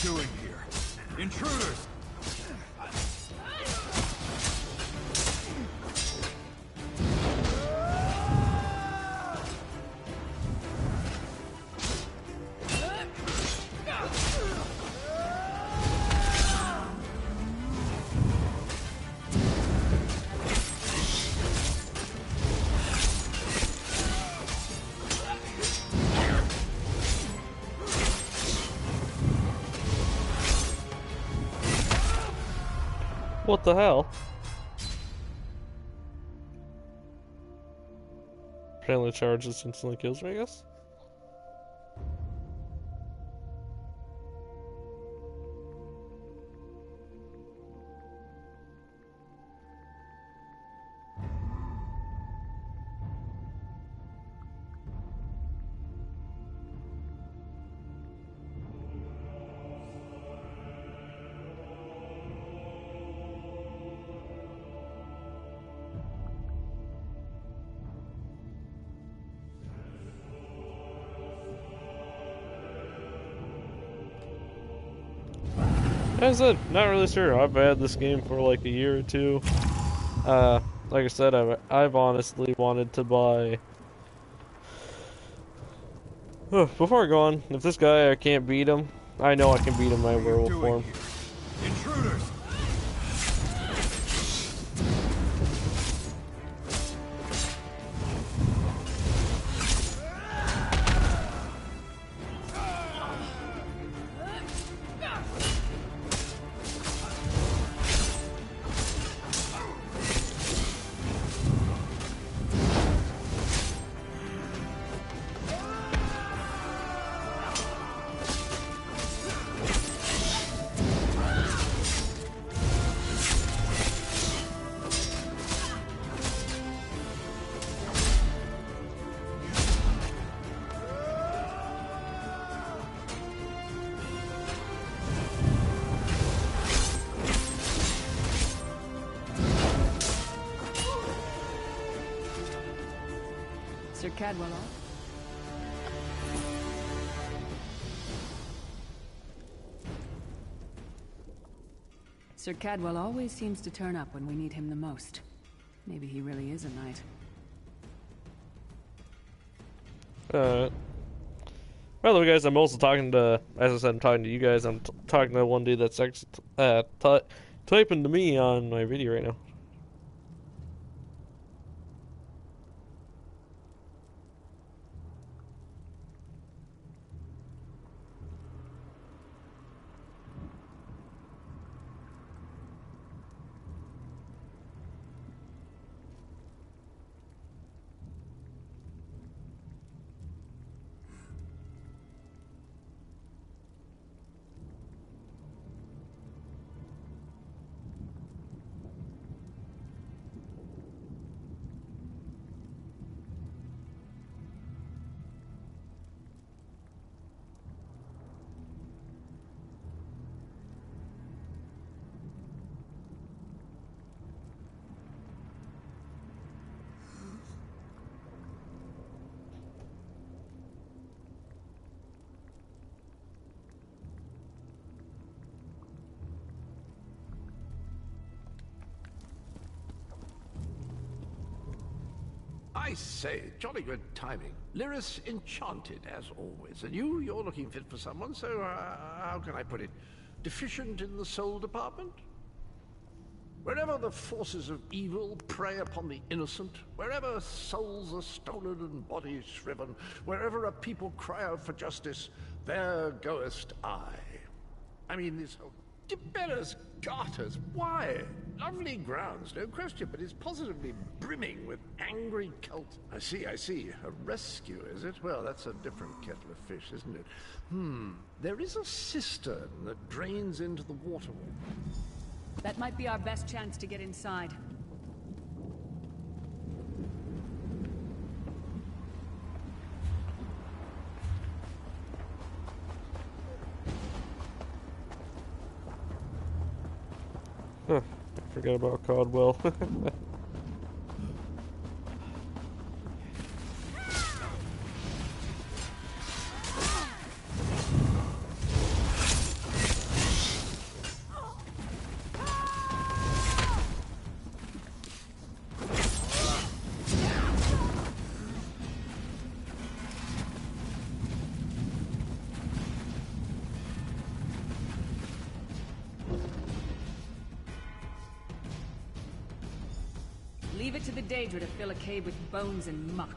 Doing here? Intruders! What the hell? Apparently charge just instantly kills me, I guess. As I said, not really sure. I've had this game for like a year or two. Like I said, I've honestly wanted to buy. Before I go on, if this guy I can't beat him, I know I can beat him in my werewolf form. Intruders! Sir Cadwell. Sir Cadwell always seems to turn up when we need him the most. Maybe he really is a knight. By the way, guys, I'm also talking to, as I said, I'm talking to you guys. I'm talking to one dude that's actually typing to me on my video right now. I say, jolly good timing. Lyris enchanted, as always. And you're looking fit for someone, so how can I put it? Deficient in the soul department? Wherever the forces of evil prey upon the innocent, wherever souls are stolen and bodies shriven, wherever a people cry out for justice, there goest I. I mean, this whole Tiberius Garters, why? Lovely grounds, no question, but it's positively brimming with angry cult. I see. A rescue, is it? Well, that's a different kettle of fish, isn't it? There is a cistern that drains into the waterway. That might be our best chance to get inside. Huh, I forgot about Caldwell. Leave it to the Daedra to fill a cave with bones and muck.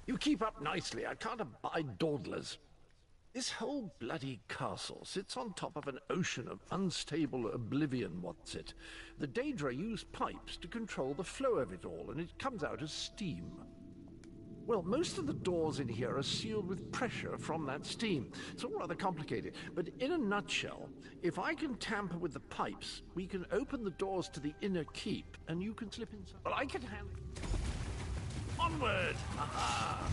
You keep keep up nicely. I can't abide dawdlers. This whole bloody castle sits on top of an ocean of unstable oblivion, what's it? The Daedra use pipes to control the flow of it all, and it comes out as steam. Well, most of the doors in here are sealed with pressure from that steam. It's all rather complicated, but in a nutshell, if I can tamper with the pipes, we can open the doors to the inner keep, and you can slip inside. Well, I can handle it. Onward! Aha!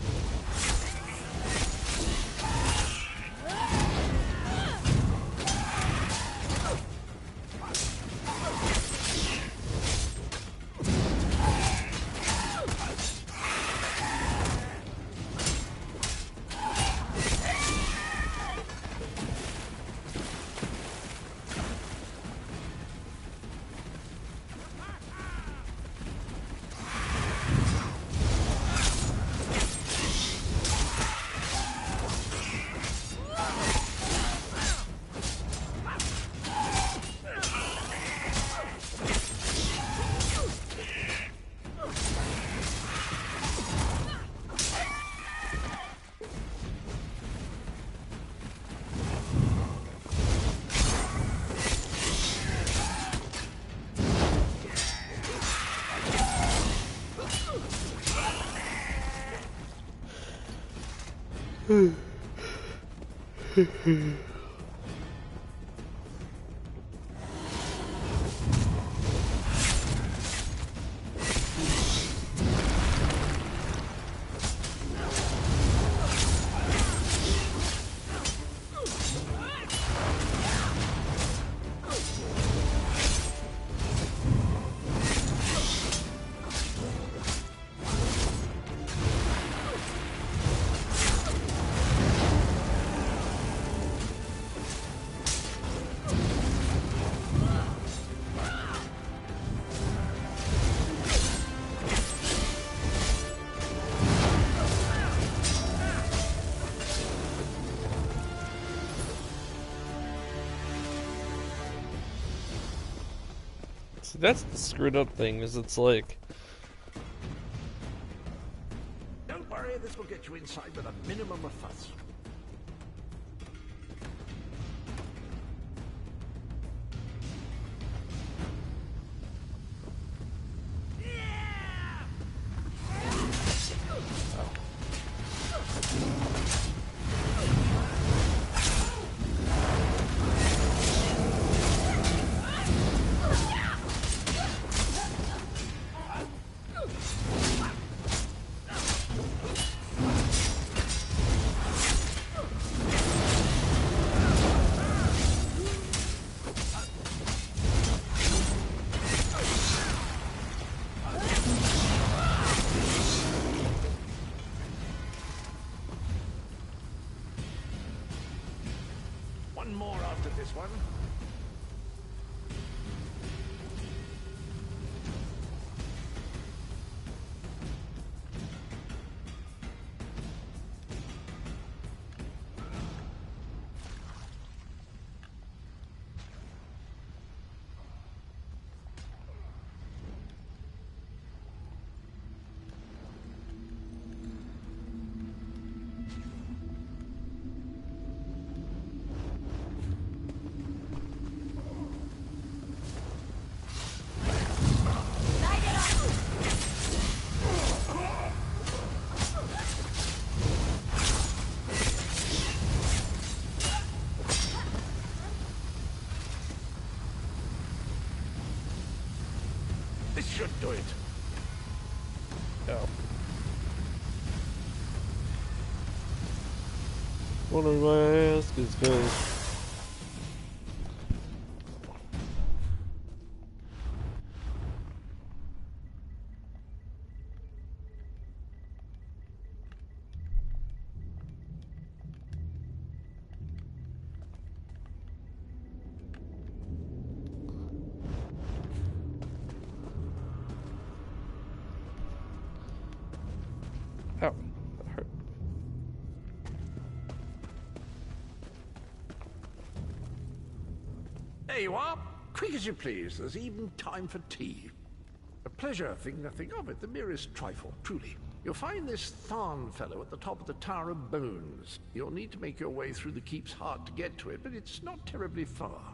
See, that's the screwed up thing, is it's like... Don't worry, this will get you inside with a minimum of fuss. One more after this one. This should do it. Oh. Wondering why I ask is because... Ow, that hurt. There you are. Quick as you please. There's even time for tea. A pleasure, think nothing of it. The merest trifle, truly. You'll find this Tharn fellow at the top of the Tower of Bones. You'll need to make your way through the keep's heart to get to it, but it's not terribly far.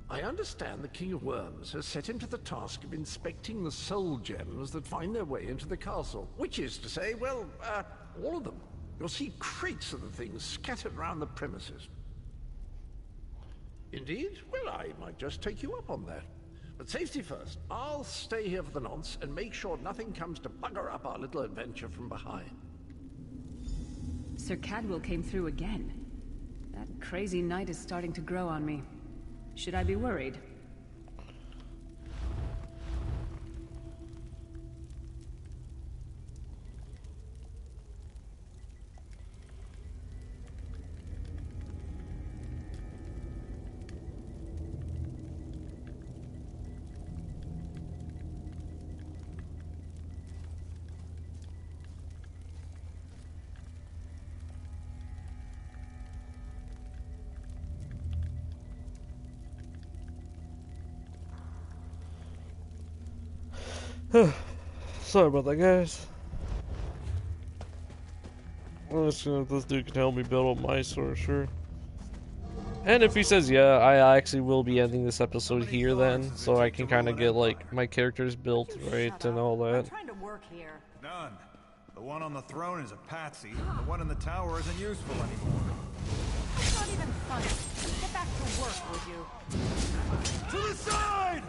I understand the King of Worms has set him to the task of inspecting the soul gems that find their way into the castle. Which is to say, well, all of them. You'll see crates of the things scattered around the premises. Indeed? Well, I might just take you up on that. But safety first. I'll stay here for the nonce and make sure nothing comes to bugger up our little adventure from behind. Sir Cadwell came through again. That crazy night is starting to grow on me. Should I be worried? Sorry about that, guys. I'm just gonna, if this dude can help me build up my sorcerer. And if he says yeah, I actually will be ending this episode here then, so I can kind of get like my characters built right and all that. I'm trying to work here. None. The one on the throne is a patsy. The one in the tower isn't useful anymore. It's not even funny. Get back to work, would you? To the side!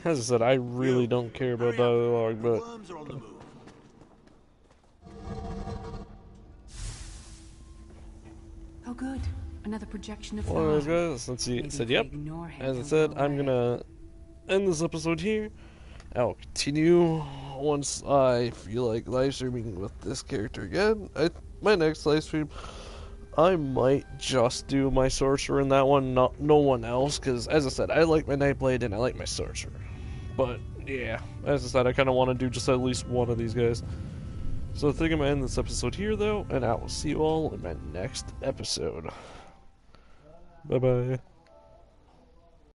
As I said, I really don't care about dialogue, but... Oh good, another projection of Well, anyways, guys, since he said yep, as I said, I'm gonna end this episode here. I'll continue once I feel like live streaming with this character again. My next live stream, I might just do my sorcerer in that one, no one else, because as I said, I like my Nightblade and I like my sorcerer. But yeah, as I said, I kind of want to do just at least one of these guys. So I think I'm gonna end this episode here though, and I will see you all in my next episode. Bye bye.